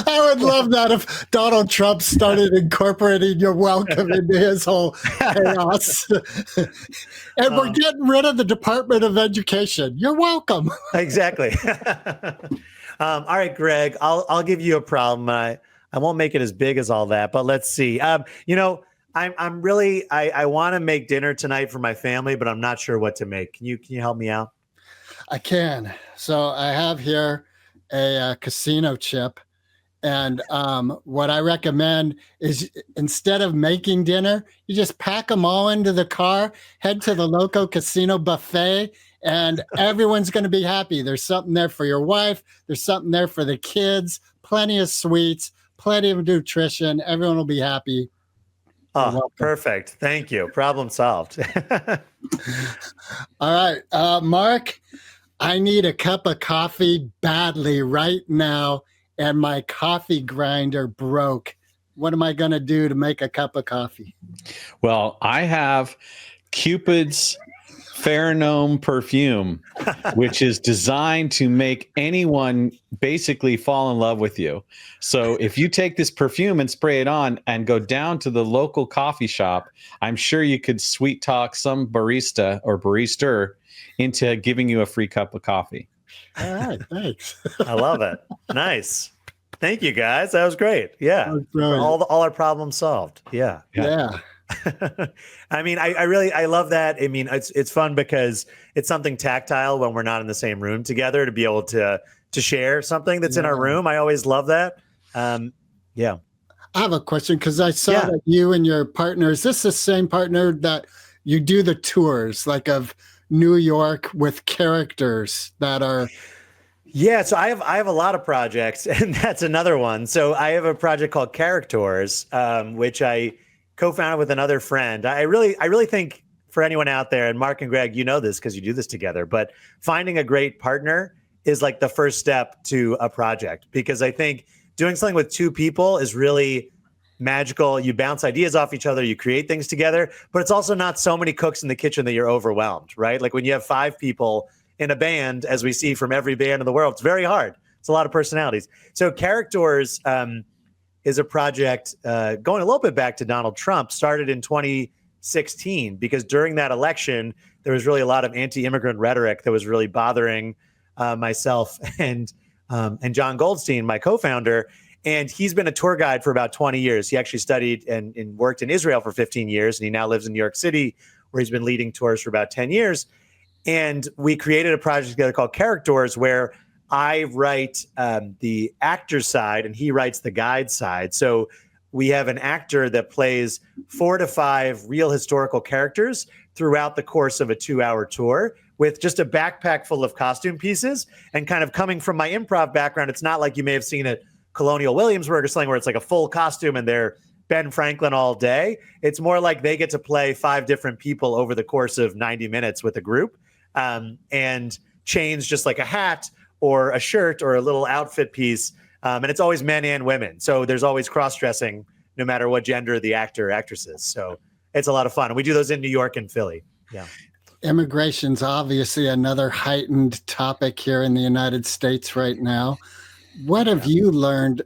I would love that if Donald Trump started incorporating "you're welcome" into his whole chaos. And we're getting rid of the Department of Education. You're welcome. Exactly. All right, Greg, I'll give you a problem. I won't make it as big as all that, but let's see. I want to make dinner tonight for my family, but I'm not sure what to make. Can you help me out? I can. So I have here a casino chip. And what I recommend is instead of making dinner, you just pack them all into the car, head to the local casino buffet, and everyone's going to be happy. There's something there for your wife. There's something there for the kids. Plenty of sweets, plenty of nutrition. Everyone will be happy. Oh, perfect. Thank you. Problem solved. All right, Mark, I need a cup of coffee badly right now, and my coffee grinder broke. What am I going to do to make a cup of coffee? Well, I have Cupid's pheromone perfume, which is designed to make anyone basically fall in love with you. So if you take this perfume and spray it on and go down to the local coffee shop, I'm sure you could sweet talk some barista or barista into giving you a free cup of coffee. All right, thanks. I love it. Nice. Thank you, guys. That was great. Yeah. Was all our problems solved. Yeah. Yeah. I mean, I love that. I mean, it's fun because it's something tactile when we're not in the same room together to be able to share something that's in our room. I always love that. Yeah. I have a question because I saw that you and your partner, is this the same partner that you do the tours like of New York with characters that are? Yeah, so I have a lot of projects, and that's another one. So I have a project called Characters, which I co-founded with another friend. I really think for anyone out there, and Mark and Greg, you know this because you do this together, but finding a great partner is like the first step to a project, because I think doing something with two people is really magical. You bounce ideas off each other, you create things together, but it's also not so many cooks in the kitchen that you're overwhelmed, right? Like when you have 5 people in a band, as we see from every band in the world, it's very hard. It's a lot of personalities. So Characters is a project going a little bit back to Donald Trump, started in 2016, because during that election, there was really a lot of anti-immigrant rhetoric that was really bothering myself and John Goldstein, my co-founder. And he's been a tour guide for about 20 years. He actually studied and worked in Israel for 15 years. And he now lives in New York City, where he's been leading tours for about 10 years. And we created a project together called Characters, where I write the actor side and he writes the guide side. So we have an actor that plays 4 to 5 real historical characters throughout the course of a 2-hour tour with just a backpack full of costume pieces. And kind of coming from my improv background, it's not like you may have seen at Colonial Williamsburg or something where it's like a full costume and they're Ben Franklin all day. It's more like they get to play 5 different people over the course of 90 minutes with a group, and change just like a hat or a shirt or a little outfit piece. And it's always men and women. So there's always cross-dressing no matter what gender the actor or actress is. So it's a lot of fun. And we do those in New York and Philly. Yeah. immigration's obviously another heightened topic here in the United States right now. What have you learned,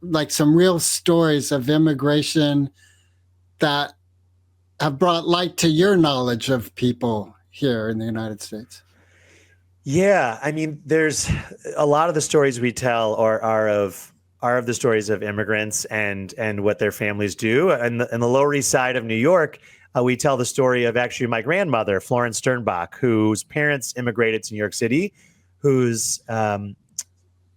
like some real stories of immigration that have brought light to your knowledge of people here in the United States? Yeah, I mean, there's a lot of the stories we tell are of the stories of immigrants and what their families do. And in the Lower East Side of New York, we tell the story of actually my grandmother, Florence Sternbach, whose parents immigrated to New York City, whose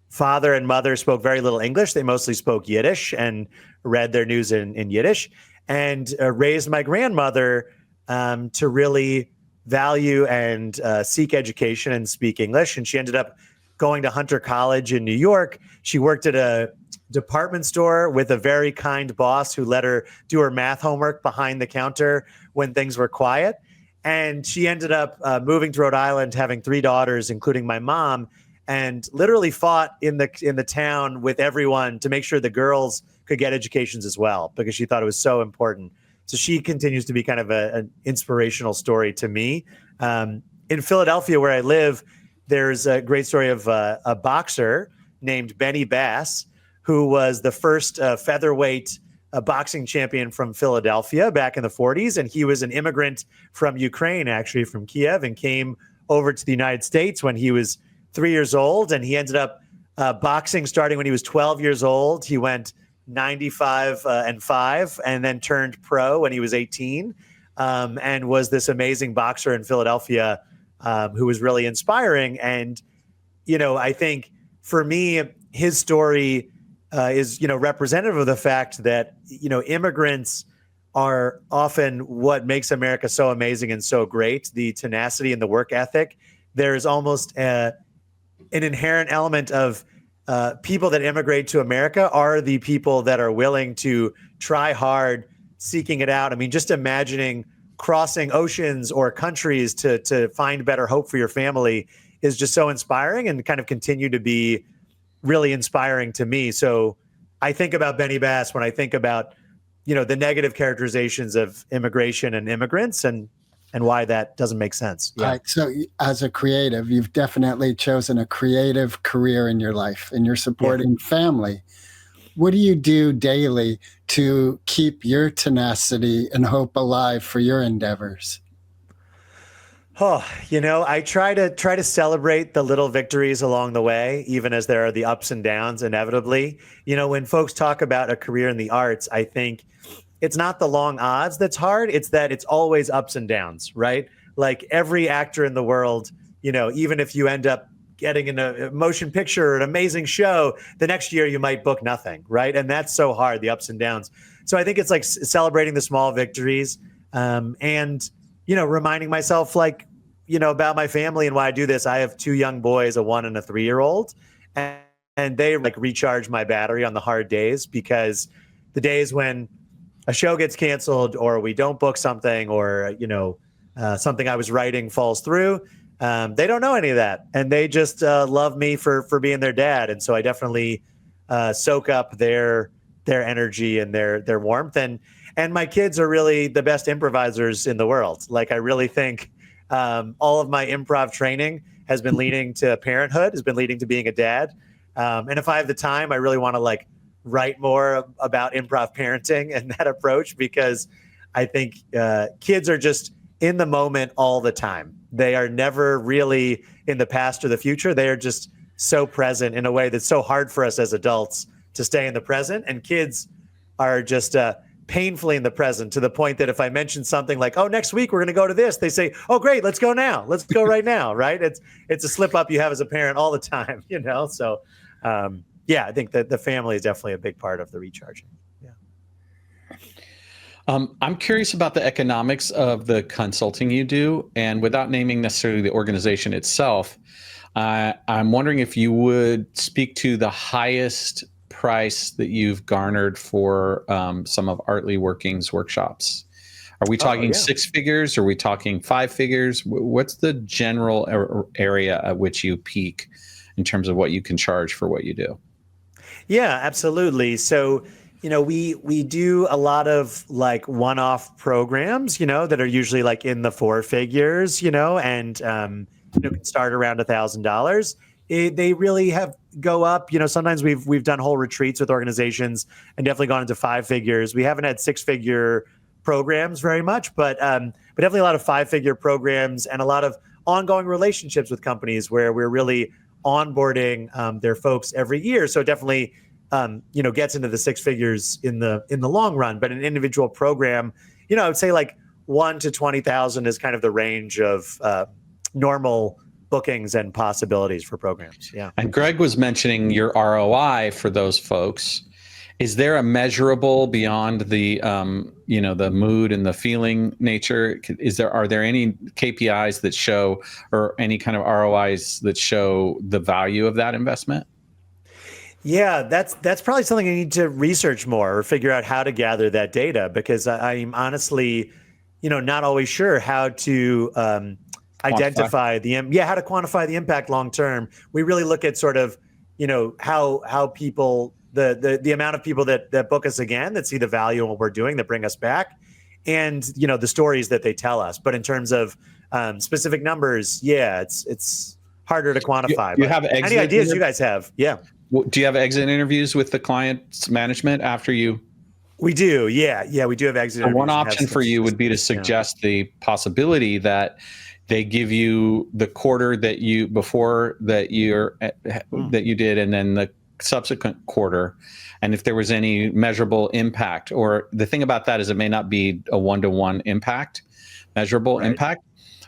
father and mother spoke very little English. They mostly spoke Yiddish and read their news in Yiddish, and raised my grandmother to really value and seek education and speak English. And she ended up going to Hunter College in New York. She worked at a department store with a very kind boss who let her do her math homework behind the counter when things were quiet. And she ended up moving to Rhode Island, having 3 daughters, including my mom, and literally fought in the town with everyone to make sure the girls could get educations as well, because she thought it was so important. So she continues to be kind of an inspirational story to me. In Philadelphia, where I live, there's a great story of a boxer named Benny Bass, who was the first featherweight boxing champion from Philadelphia back in the 40s. And he was an immigrant from Ukraine, actually from Kiev, and came over to the United States when he was 3 years old. And he ended up boxing starting when he was 12 years old. He went 95-5, and then turned pro when he was 18, and was this amazing boxer in Philadelphia who was really inspiring. And, I think for me, his story is, representative of the fact that, immigrants are often what makes America so amazing and so great, the tenacity and the work ethic. There's almost an inherent element of people that immigrate to America are the people that are willing to try hard, seeking it out. I mean, just imagining crossing oceans or countries to find better hope for your family is just so inspiring, and kind of continue to be really inspiring to me. So I think about Benny Bass when I think about, the negative characterizations of immigration and immigrants, and why that doesn't make sense. Yeah. All right. So as a creative, you've definitely chosen a creative career in your life, and you're supporting family. What do you do daily to keep your tenacity and hope alive for your endeavors? Oh, I try to celebrate the little victories along the way, even as there are the ups and downs inevitably. When folks talk about a career in the arts, I think it's not the long odds that's hard. It's that it's always ups and downs, right? Like every actor in the world, even if you end up getting in a motion picture or an amazing show, the next year you might book nothing, right? And that's so hard, the ups and downs. So I think it's like celebrating the small victories, and, reminding myself, like, about my family and why I do this. I have 2 young boys, a 1 and a 3-year-old, and they like recharge my battery on the hard days, because the days when a show gets canceled or we don't book something, or, something I was writing falls through, they don't know any of that. And they just love me for being their dad. And so I definitely soak up their energy and their warmth. And my kids are really the best improvisers in the world. Like, I really think all of my improv training has been leading to parenthood, has been leading to being a dad. And if I have the time, I really want to write more about improv parenting and that approach, because I think kids are just in the moment all the time. They are never really in the past or the future. They are just so present in a way that's so hard for us as adults to stay in the present. And kids are just painfully in the present, to the point that if I mention something like, oh, next week we're going to go to this, they say, oh, great, let's go now. Let's go right now, right? It's a slip up you have as a parent all the time, So, I think that the family is definitely a big part of the recharging. Yeah. I'm curious about the economics of the consulting you do, and without naming necessarily the organization itself, I'm wondering if you would speak to the highest price that you've garnered for some of Artly Working's workshops. Are we talking 6 figures? Are we talking 5 figures? What's the general area at which you peak in terms of what you can charge for what you do? Yeah, absolutely. So we do a lot of like one-off programs, that are usually like in the 4 figures, and can start around $1,000. They really have go up. Sometimes we've done whole retreats with organizations and definitely gone into 5 figures. We haven't had 6-figure programs very much, but definitely a lot of 5-figure programs and a lot of ongoing relationships with companies where we're really onboarding their folks every year. So definitely gets into the 6 figures in the long run. But an individual program, I would say like 1 to 20,000 is kind of the range of normal bookings and possibilities for programs. Yeah. And Greg was mentioning your ROI for those folks. Is there a measurable beyond the the mood and the feeling nature? Are there any KPIs that show, or any kind of ROIs that show the value of that investment? Yeah, that's probably something I need to research more or figure out how to gather that data, because I'm honestly, not always sure how to identify how to quantify the impact long term. We really look at sort of, how people, the amount of people that book us again, that see the value in what we're doing, that bring us back, and the stories that they tell us. But in terms of specific numbers, it's harder to quantify. You have any ideas you guys have? Yeah. Do you have exit interviews with the client's management after you? We do. Yeah, we do have exit interviews. One option for you would be to suggest the possibility that they give you the quarter that you did, and then the subsequent quarter, and if there was any measurable impact. Or the thing about that is it may not be a 1-to-1 impact, measurable impact,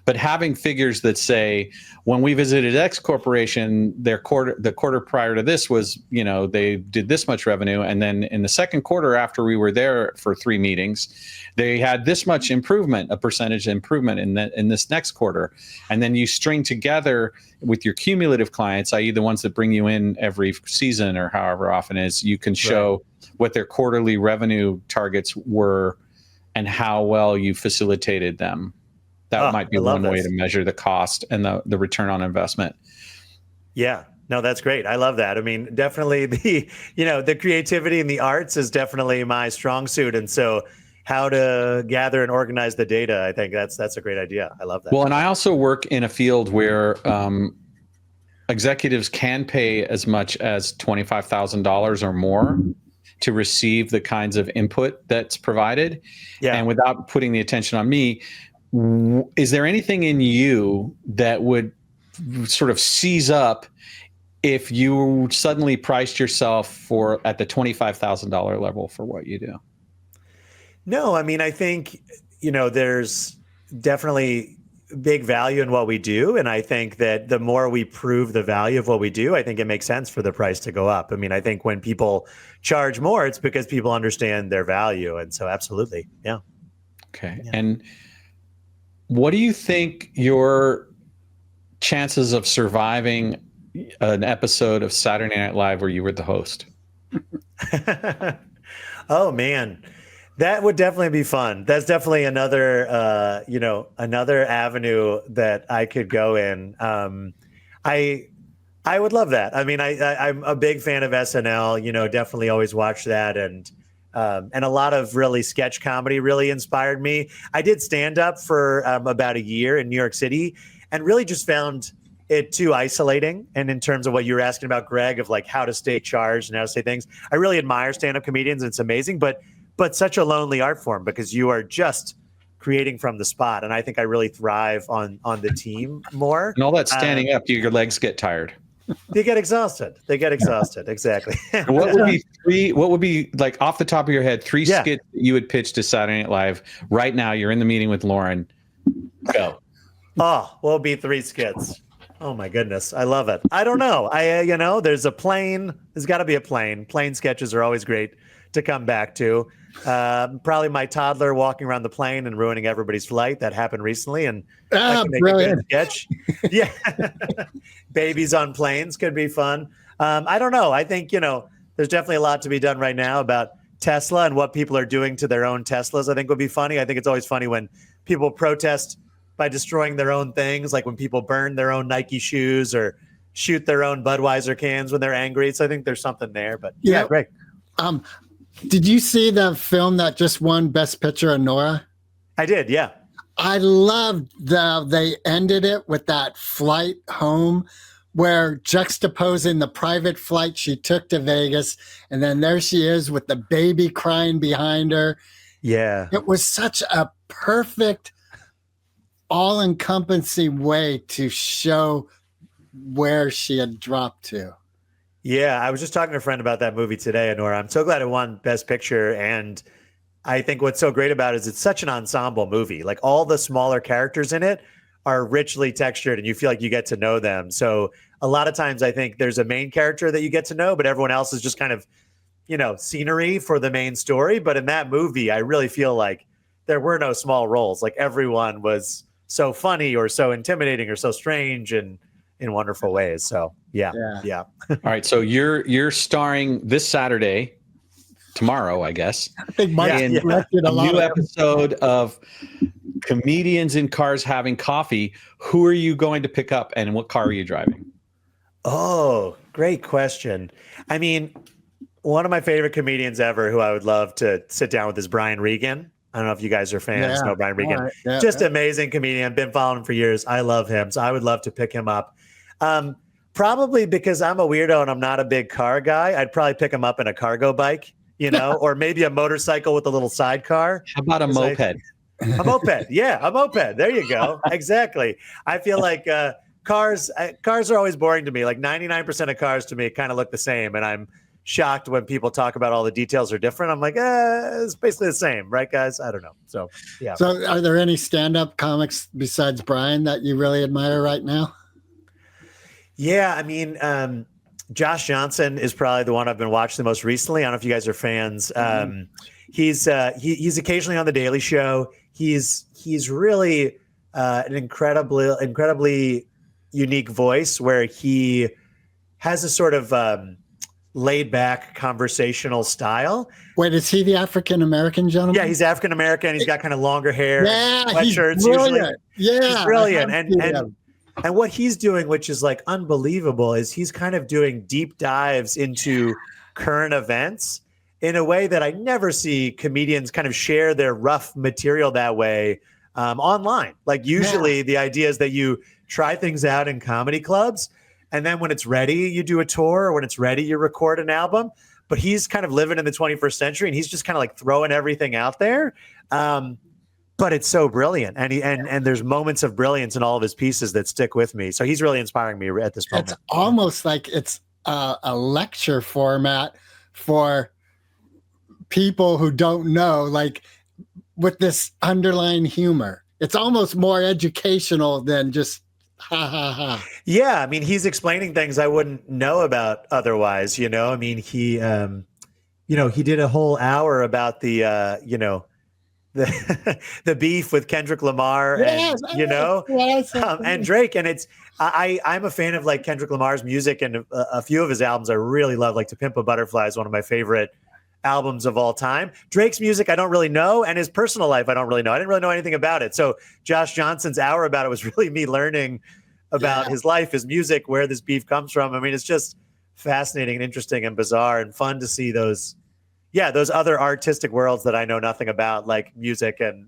but having figures that say, when we visited X corporation, the quarter prior to this was, they did this much revenue, and then in the second quarter after we were there for 3 meetings, they had this much improvement, a percentage improvement in this next quarter. And then you string together with your cumulative clients, i.e. the ones that bring you in every season or however often it is, you can show what their quarterly revenue targets were and how well you facilitated them. That might be one way to measure the cost and the return on investment. Yeah, no, that's great. I love that. I mean, definitely the creativity and the arts is definitely my strong suit. And so how to gather and organize the data, I think that's a great idea. I love that. Well, and I also work in a field where executives can pay as much as $25,000 or more to receive the kinds of input that's provided. Yeah. And without putting the attention on me, is there anything in you that would sort of seize up if you suddenly priced yourself at the $25,000 level for what you do? No, I mean, I think, there's definitely big value in what we do. And I think that the more we prove the value of what we do, I think it makes sense for the price to go up. I mean, I think when people charge more, it's because people understand their value. And so absolutely. Yeah. Okay. Yeah. And what do you think your chances of surviving an episode of Saturday Night Live where you were the host? Oh, man. That would definitely be fun. That's definitely another avenue that I could go in. I would love that. I mean, I'm a big fan of SNL, definitely always watch that. And a lot of really sketch comedy really inspired me. I did stand up for about a year in New York City and really just found it too isolating. And in terms of what you were asking about, Greg, of like how to stay charged and how to say things, I really admire stand-up comedians. It's amazing, but such a lonely art form because you are just creating from the spot. And I think I really thrive on the team more. And all that standing up, your legs get tired. They get exhausted. Exactly. What would be like off the top of your head, 3 skits that you would pitch to Saturday Night Live right now? You're in the meeting with Lauren. Go. Oh, what would be 3 skits? Oh my goodness. I love it. I don't know. There's a plane. There's got to be a plane. Plane sketches are always great to come back to. Probably my toddler walking around the plane and ruining everybody's flight. That happened recently, and I can make a good sketch. Yeah, babies on planes could be fun. I don't know. I think there's definitely a lot to be done right now about Tesla and what people are doing to their own Teslas. I think would be funny. I think it's always funny when people protest by destroying their own things, like when people burn their own Nike shoes or shoot their own Budweiser cans when they're angry. So I think there's something there. But yeah, great. Did you see the film that just won Best Picture of Nora? I did, yeah. I loved they ended it with that flight home where juxtaposing the private flight she took to Vegas, and then there she is with the baby crying behind her. Yeah. It was such a perfect, all-encompassing way to show where she had dropped to. Yeah, I was just talking to a friend about that movie today, Nora. I'm so glad it won Best Picture, and I think what's so great about it is it's such an ensemble movie. Like all the smaller characters in it are richly textured and you feel like you get to know them. So a lot of times I think there's a main character that you get to know, but everyone else is just kind of, scenery for the main story. But in that movie, I really feel like there were no small roles. Like everyone was so funny or so intimidating or so strange and in wonderful ways. So yeah. All right. So you're starring this Saturday, tomorrow, I guess. I think Mike's in directed a lot new of episode of Comedians in Cars Having Coffee. Who are you going to pick up and what car are you driving? Oh, great question. I mean, one of my favorite comedians ever who I would love to sit down with is Brian Regan. I don't know if you guys are fans. Know Brian Regan. Right. Yeah, Just amazing comedian. Been following him for years. I love him. So I would love to pick him up. Probably because I'm a weirdo and I'm not a big car guy. I'd probably pick him up in a cargo bike, or maybe a motorcycle with a little sidecar. How about a moped? A moped. Yeah, a moped. There you go. Exactly. I feel like cars are always boring to me. Like 99% of cars to me kind of look the same. And I'm shocked when people talk about all the details are different. I'm like, it's basically the same. Right, guys? I don't know. So, yeah. So are there any stand-up comics besides Brian that you really admire right now? Yeah, I mean, Josh Johnson is probably the one I've been watching the most recently. I don't know if you guys are fans. He's occasionally on The Daily Show. He's really an incredibly unique voice where he has a sort of laid back conversational style. Wait, is he the African-American gentleman? Yeah, he's African-American. He's got kind of longer hair. Yeah, he's sweatshirts brilliant. usually. Yeah, he's brilliant. And what he's doing, which is like unbelievable, is he's kind of doing deep dives into current events in a way that I never see comedians kind of share their rough material that way online. Like usually the idea is that you try things out in comedy clubs, and then when it's ready, you do a tour, or when it's ready, you record an album. But he's kind of living in the 21st century, and he's just kind of like throwing everything out there. But it's so brilliant, and there's moments of brilliance in all of his pieces that stick with me. So he's really inspiring me at this moment. It's almost like it's a lecture format for people who don't know, like with this underlying humor. It's almost more educational than just ha ha ha. Yeah, I mean, he's explaining things I wouldn't know about otherwise. I mean, he did a whole hour about the the beef with Kendrick Lamar and Drake. And I'm a fan of like Kendrick Lamar's music and a few of his albums I really love, like To Pimp a Butterfly is one of my favorite albums of all time. Drake's music I don't really know, and his personal life I don't really know. I didn't really know anything about it. So Josh Johnson's hour about it was really me learning about his life, his music, where this beef comes from. I mean, it's just fascinating and interesting and bizarre and fun to see those other artistic worlds that I know nothing about, like music and,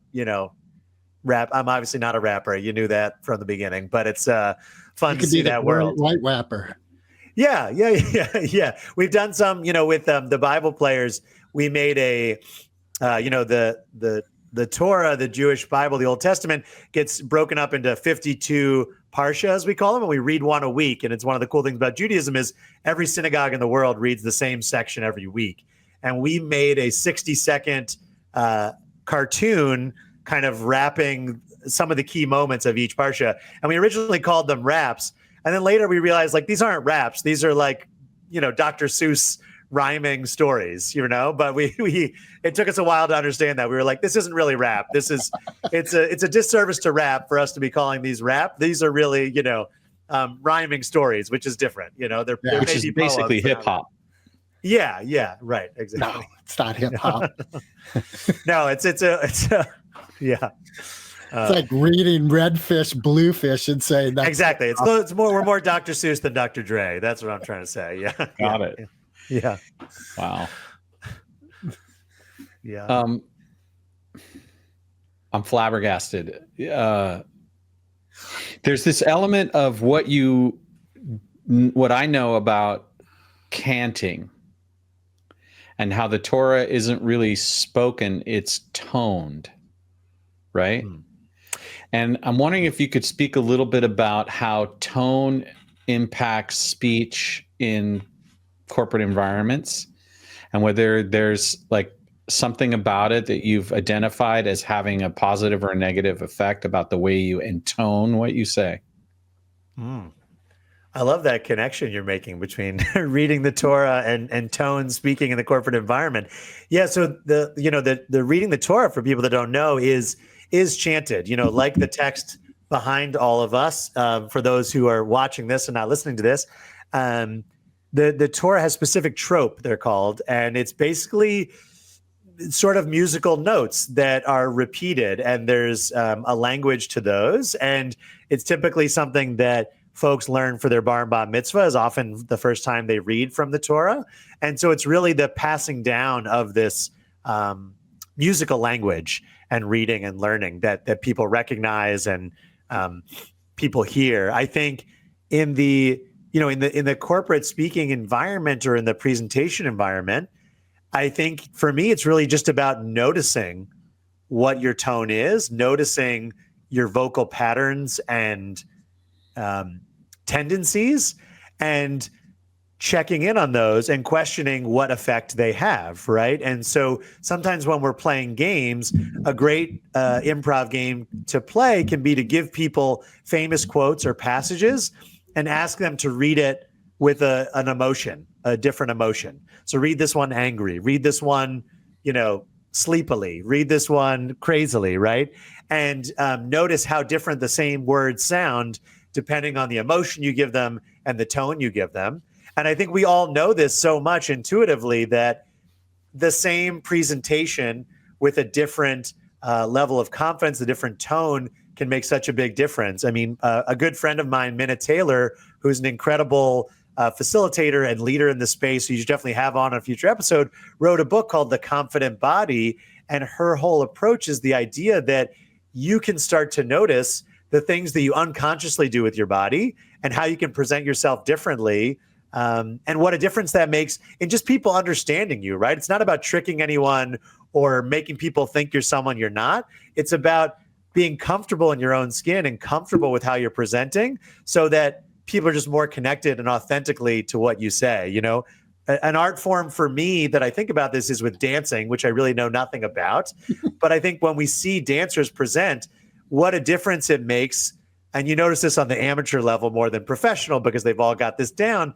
rap. I'm obviously not a rapper. You knew that from the beginning, but it's fun to see that world. White rapper. Yeah. We've done some, with the Bible players. We made a, the Torah, the Jewish Bible, the Old Testament gets broken up into 52 parsha, as we call them, and we read one a week. And it's one of the cool things about Judaism is every synagogue in the world reads the same section every week. And we made a 60-second cartoon kind of wrapping some of the key moments of each parsha. And we originally called them raps. And then later we realized, like, these aren't raps. These are like, Dr. Seuss rhyming stories, but it took us a while to understand that. We were like, this isn't really rap. It's a disservice to rap for us to be calling these rap. These are really, rhyming stories, which is different. They're which is basically hip hop. Yeah, right, exactly. No, it's not hip hop. No, it's yeah. It's like reading Redfish, Bluefish, and saying that. Exactly. It's more. We're more Dr. Seuss than Dr. Dre. That's what I'm trying to say. Yeah. Got it. Yeah. Wow. Yeah. I'm flabbergasted. There's this element of what I know about canting and how the Torah isn't really spoken, it's toned, right? And I'm wondering if you could speak a little bit about how tone impacts speech in corporate environments, and whether there's like something about it that you've identified as having a positive or a negative effect about the way you intone what you say. I love that connection you're making between reading the Torah and tone speaking in the corporate environment. Yeah. So the reading the Torah, for people that don't know, is chanted, like the text behind all of us. For those who are watching this and not listening to this, the Torah has specific trope, they're called, and it's basically sort of musical notes that are repeated, and there's a language to those, and it's typically something that folks learn for their bar and bat mitzvah, is often the first time they read from the Torah. And so it's really the passing down of this musical language and reading and learning that people recognize and people hear. I think in the corporate speaking environment or in the presentation environment, I think for me, it's really just about noticing what your tone is, noticing your vocal patterns and tendencies, and checking in on those and questioning what effect they have, right? And so sometimes when we're playing games, a great improv game to play can be to give people famous quotes or passages and ask them to read it with an emotion, a different emotion. So read this one angry, read this one, sleepily, read this one crazily, right? And notice how different the same words sound depending on the emotion you give them and the tone you give them. And I think we all know this so much intuitively, that the same presentation with a different level of confidence, a different tone, can make such a big difference. I mean, a good friend of mine, Minna Taylor, who's an incredible facilitator and leader in the space, who you should definitely have on a future episode, wrote a book called The Confident Body. And her whole approach is the idea that you can start to notice the things that you unconsciously do with your body and how you can present yourself differently, and what a difference that makes in just people understanding you, right? It's not about tricking anyone or making people think you're someone you're not. It's about being comfortable in your own skin and comfortable with how you're presenting, so that people are just more connected and authentically to what you say. An art form for me that I think about this is with dancing, which I really know nothing about. But I think when we see dancers present, what a difference it makes. And you notice this on the amateur level more than professional, because they've all got this down.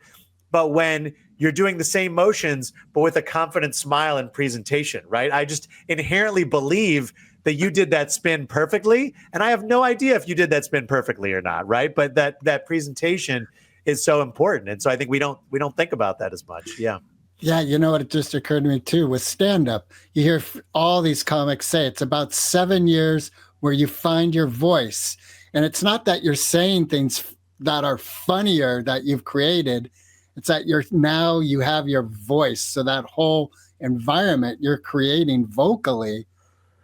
But when you're doing the same motions, but with a confident smile and presentation, right? I just inherently believe that you did that spin perfectly. And I have no idea if you did that spin perfectly or not, right? But that presentation is so important. And so I think we don't think about that as much. Yeah. Yeah, it just occurred to me too with stand-up. You hear all these comics say it's about 7 years where you find your voice. And it's not that you're saying things that are funnier that you've created. It's that you have your voice. So that whole environment you're creating vocally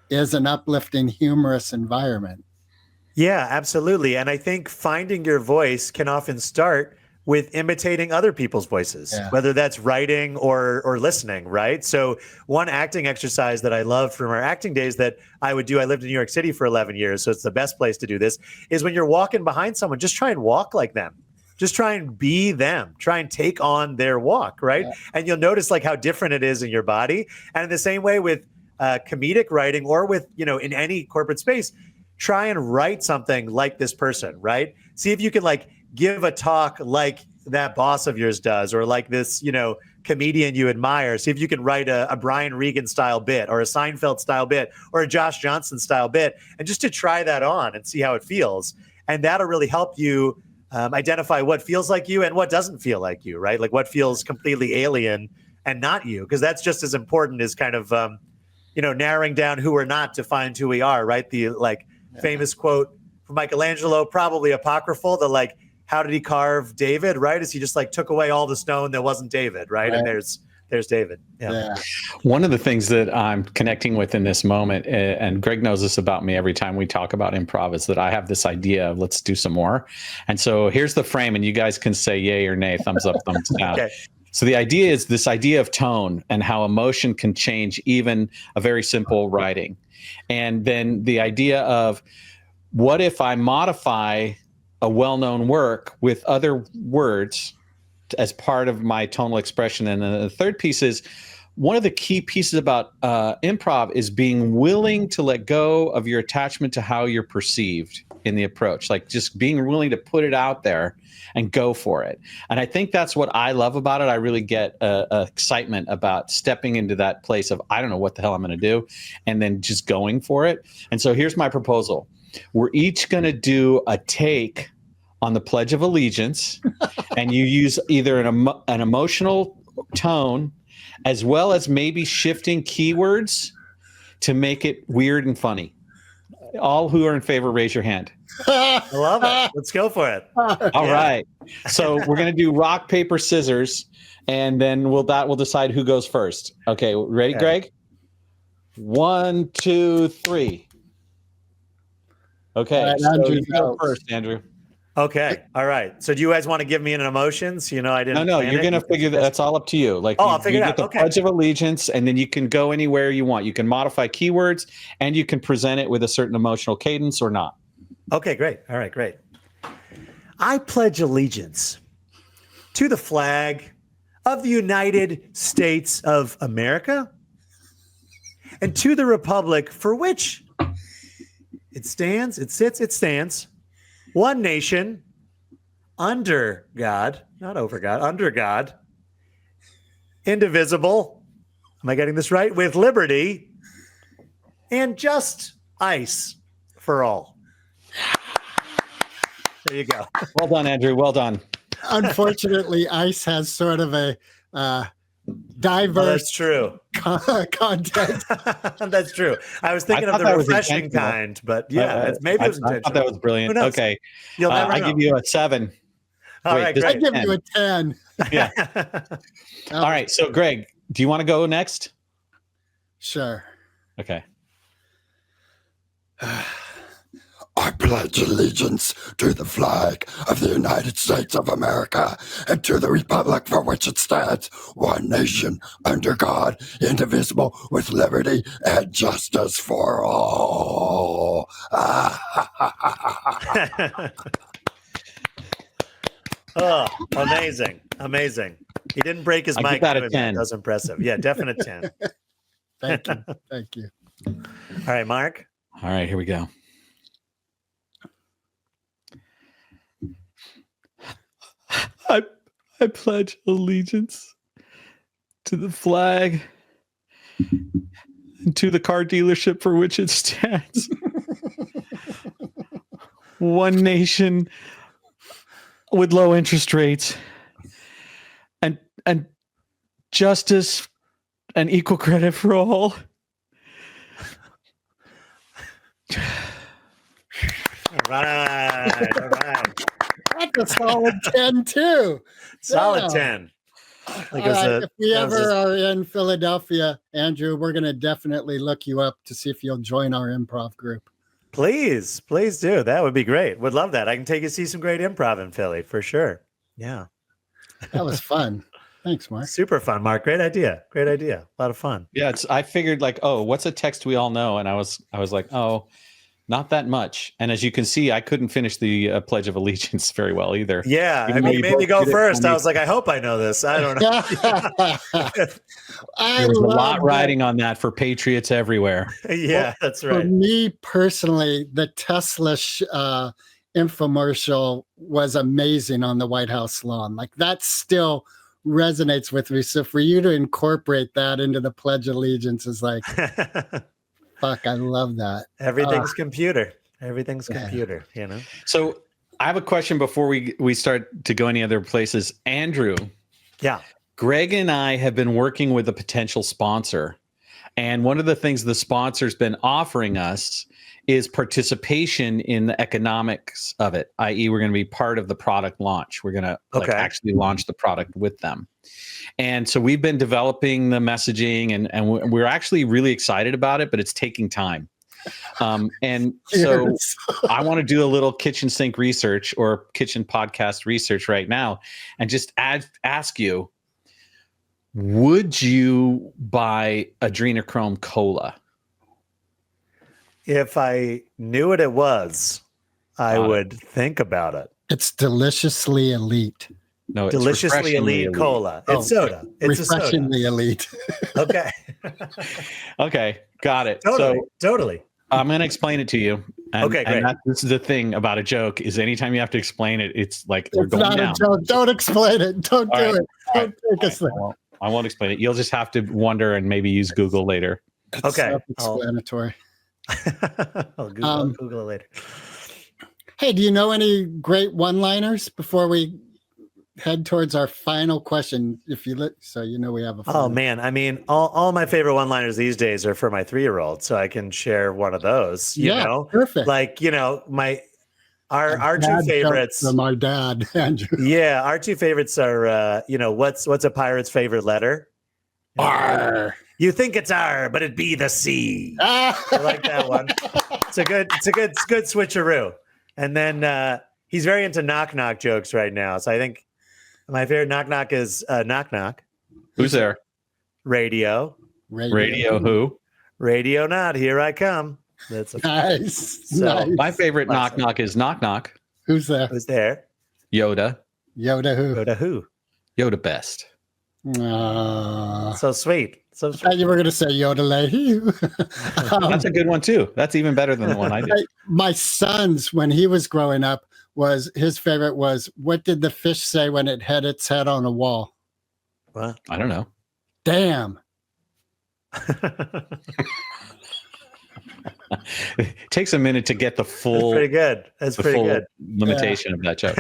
is an uplifting, humorous environment. Yeah, absolutely. And I think finding your voice can often start with imitating other people's voices, whether that's writing or listening, right? So one acting exercise that I love from our acting days that I would do, I lived in New York City for 11 years, so it's the best place to do this, is when you're walking behind someone, just try and walk like them. Just try and be them. Try and take on their walk, right? Yeah. And you'll notice like how different it is in your body. And in the same way with comedic writing, or with, in any corporate space, try and write something like this person, right? See if you can give a talk like that boss of yours does, or like this, comedian you admire. See if you can write a Brian Regan style bit, or a Seinfeld style bit, or a Josh Johnson style bit, and just to try that on and see how it feels. And that'll really help you identify what feels like you and what doesn't feel like you, right? Like what feels completely alien and not you, because that's just as important as kind of, narrowing down who we're not to find who we are, right? The famous quote from Michelangelo, probably apocryphal, how did he carve David, right? Is he just took away all the stone that wasn't David, right? And there's There's David. Yeah. One of the things that I'm connecting with in this moment, and Greg knows this about me every time we talk about improv, is that I have this idea of let's do some more. And so here's the frame, and you guys can say yay or nay, thumbs up, thumbs down. Okay. So the idea is this idea of tone and how emotion can change even a very simple writing. And then the idea of what if I modify a well-known work with other words as part of my tonal expression. And then the third piece is one of the key pieces about improv is being willing to let go of your attachment to how you're perceived in the approach, like just being willing to put it out there and go for it. And I think that's what I love about it. I really get excitement about stepping into that place of, I don't know what the hell I'm going to do, and then just going for it. And so here's my proposal. We're each going to do a take on the Pledge of Allegiance, and you use either an emotional tone as well as maybe shifting keywords to make it weird and funny. All who are in favor, raise your hand. I love it. Let's go for it. All right. So we're going to do rock, paper, scissors, and then we'll decide who goes first. Okay, ready, Okay. Greg? 1, 2, 3. Okay, All right, so Andrew you go goes. first, Andrew. Okay. All right. So do you guys want to give me an emotions? You know, I didn't. No, plan you're it. going to figure that's all up to you. Like, I'll figure you it get out. the Okay. Pledge of Allegiance, and then you can go anywhere you want. You can modify keywords, and you can present it with a certain emotional cadence or not. Okay, great. All right, great. I pledge allegiance to the flag of the United States of America and to the republic for which it stands, one nation, under God, not over God, under God, indivisible, am I getting this right? With liberty and just ice for all. There you go. Well done, Andrew. Well done. Unfortunately, ice has sort of a Oh, diverse that's true. content. That's true. I was thinking I of thought that the was refreshing intentional. kind, but yeah, maybe it was I intentional. thought that was brilliant. Who knows? Okay, You'll never I know. give you a 7. All wait, right, this- I great. give you a 10. Yeah. All right. So, Greg, do you want to go next? Sure. Okay. I pledge allegiance to the flag of the United States of America and to the republic for which it stands, one nation, under God, indivisible, with liberty and justice for all. Oh, amazing. Amazing. He didn't break his I give mic. that a doing 10. That was impressive. Yeah, definite 10. Thank you. Thank you. All right, Mark. All right. Here we go. I pledge allegiance to the flag and to the car dealership for which it stands. One nation with low interest rates and justice and equal credit for all. All right. All right. That's a solid 10 too. Solid Yeah. 10. Like All it was right, a- if we that was ever a- are in Philadelphia, Andrew, we're going to definitely look you up to see if you'll join our improv group. Please do. That would be great. Would love that. I can take you to see some great improv in Philly for sure. Yeah. That was fun. Thanks, Mark. Super fun, Mark. Great idea. Great idea. A lot of fun. Yeah, I figured like, oh, what's a text we all know? And I was like, oh, not that much. And as you can see, I couldn't finish the Pledge of Allegiance very well either. Yeah. Even I though mean, you you made me both go did it first. for I me. was like, I hope I know this. I don't know. I There was a lot love riding on that for patriots everywhere. Yeah, that's For right. me personally, the Tesla infomercial was amazing on the White House lawn. Like that still resonates with me. So for you to incorporate that into the Pledge of Allegiance is like, fuck, I love that. Everything's computer. Everything's Yeah. computer, you know? So I have a question before we start to go any other places. Andrew, Yeah. Greg and I have been working with a potential sponsor. And one of the things the sponsor's been offering us is participation in the economics of it, i.e., we're going to be part of the product launch. We're going to actually launch the product with them. And so we've been developing the messaging, and we're actually really excited about it, but it's taking time. And so I want to do a little kitchen sink research or kitchen podcast research right now and just ask you, would you buy Adrenochrome Cola? If I knew what it was, I would think about it. It's deliciously elite. No, it's deliciously elite cola. It's soda. It's refreshingly elite. Okay. Okay, got it. Totally. I'm going to explain it to you. And, okay, great. And this is the thing about a joke is anytime you have to explain it, it's like it's not a joke. Don't explain it. Don't do it. Don't take us there. I won't explain it. You'll just have to wonder and maybe use Google later. It's okay. Self-explanatory. I'll Google it later. Hey, do you know any great one-liners before we head towards our final question? So you know we have a final. Oh man, I mean, all my favorite one-liners these days are for my 3-year-old, so I can share one of those. You know, perfect. Like our two favorites from our dad, Andrew. Yeah, our two favorites are what's a pirate's favorite letter? R. You think it's R, but it be the C. I like that one. It's a good switcheroo. And then he's very into knock jokes right now. So I think my favorite knock is knock. Who's there? Radio who? Radio not. Here I come. That's nice. So my favorite knock is knock. Who's there? Who's there? Yoda. Yoda who? Yoda who? Yoda best. So sweet. So I thought you were going to say Yodelay. That's a good one too. That's even better than the one I did. My son's, when he was growing up, his favorite was, what did the fish say when it had its head on a wall? What? I don't know. Damn. It takes a minute to get the full. That's pretty good. That's pretty good. Limitation of that joke.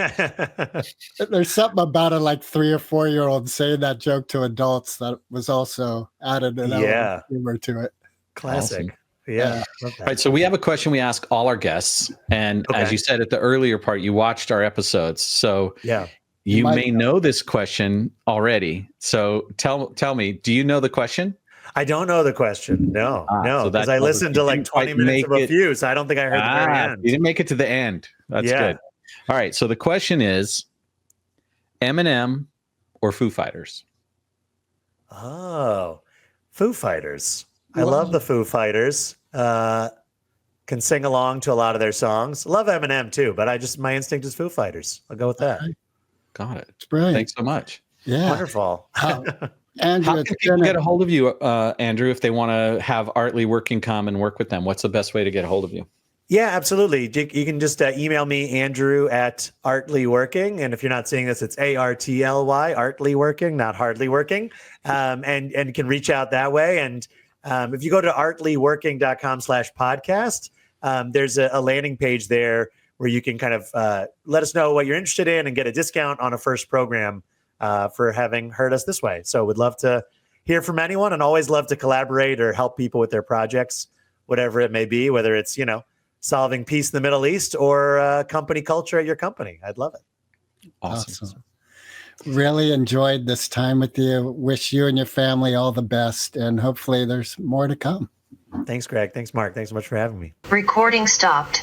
There's something about it, like 3 or 4 year olds saying that joke to adults that was also added an element of humor to it. Classic. Awesome. Yeah. All right. So we have a question we ask all our guests, and as you said at the earlier part, you watched our episodes, so you may know this question already. So tell me, do you know the question? I don't know the question. No, because I listened to like 20 minutes of a few, so I don't think I heard the very end. You didn't make it to the end. That's good. All right. So the question is, Eminem or Foo Fighters? Oh, Foo Fighters. I love the Foo Fighters. Can sing along to a lot of their songs. Love Eminem too, but my instinct is Foo Fighters. I'll go with that. Got it. It's brilliant. Thanks so much. Yeah. Wonderful. Andrew, how can people get a hold of you, Andrew, if they want to have Artly Working come and work with them? What's the best way to get a hold of you? Yeah, absolutely. You can just email me, Andrew at Artly Working. And if you're not seeing this, it's ARTLY, Artly Working, not Hardly Working. And you can reach out that way. And if you go to artlyworking.com/podcast, there's a landing page there where you can kind of let us know what you're interested in and get a discount on a first program for having heard us this way. So would love to hear from anyone and always love to collaborate or help people with their projects, whatever it may be, whether it's, solving peace in the Middle East or company culture at your company. I'd love it. Awesome. Really enjoyed this time with you. Wish you and your family all the best, and hopefully there's more to come. Thanks, Greg. Thanks, Mark. Thanks so much for having me. Recording stopped.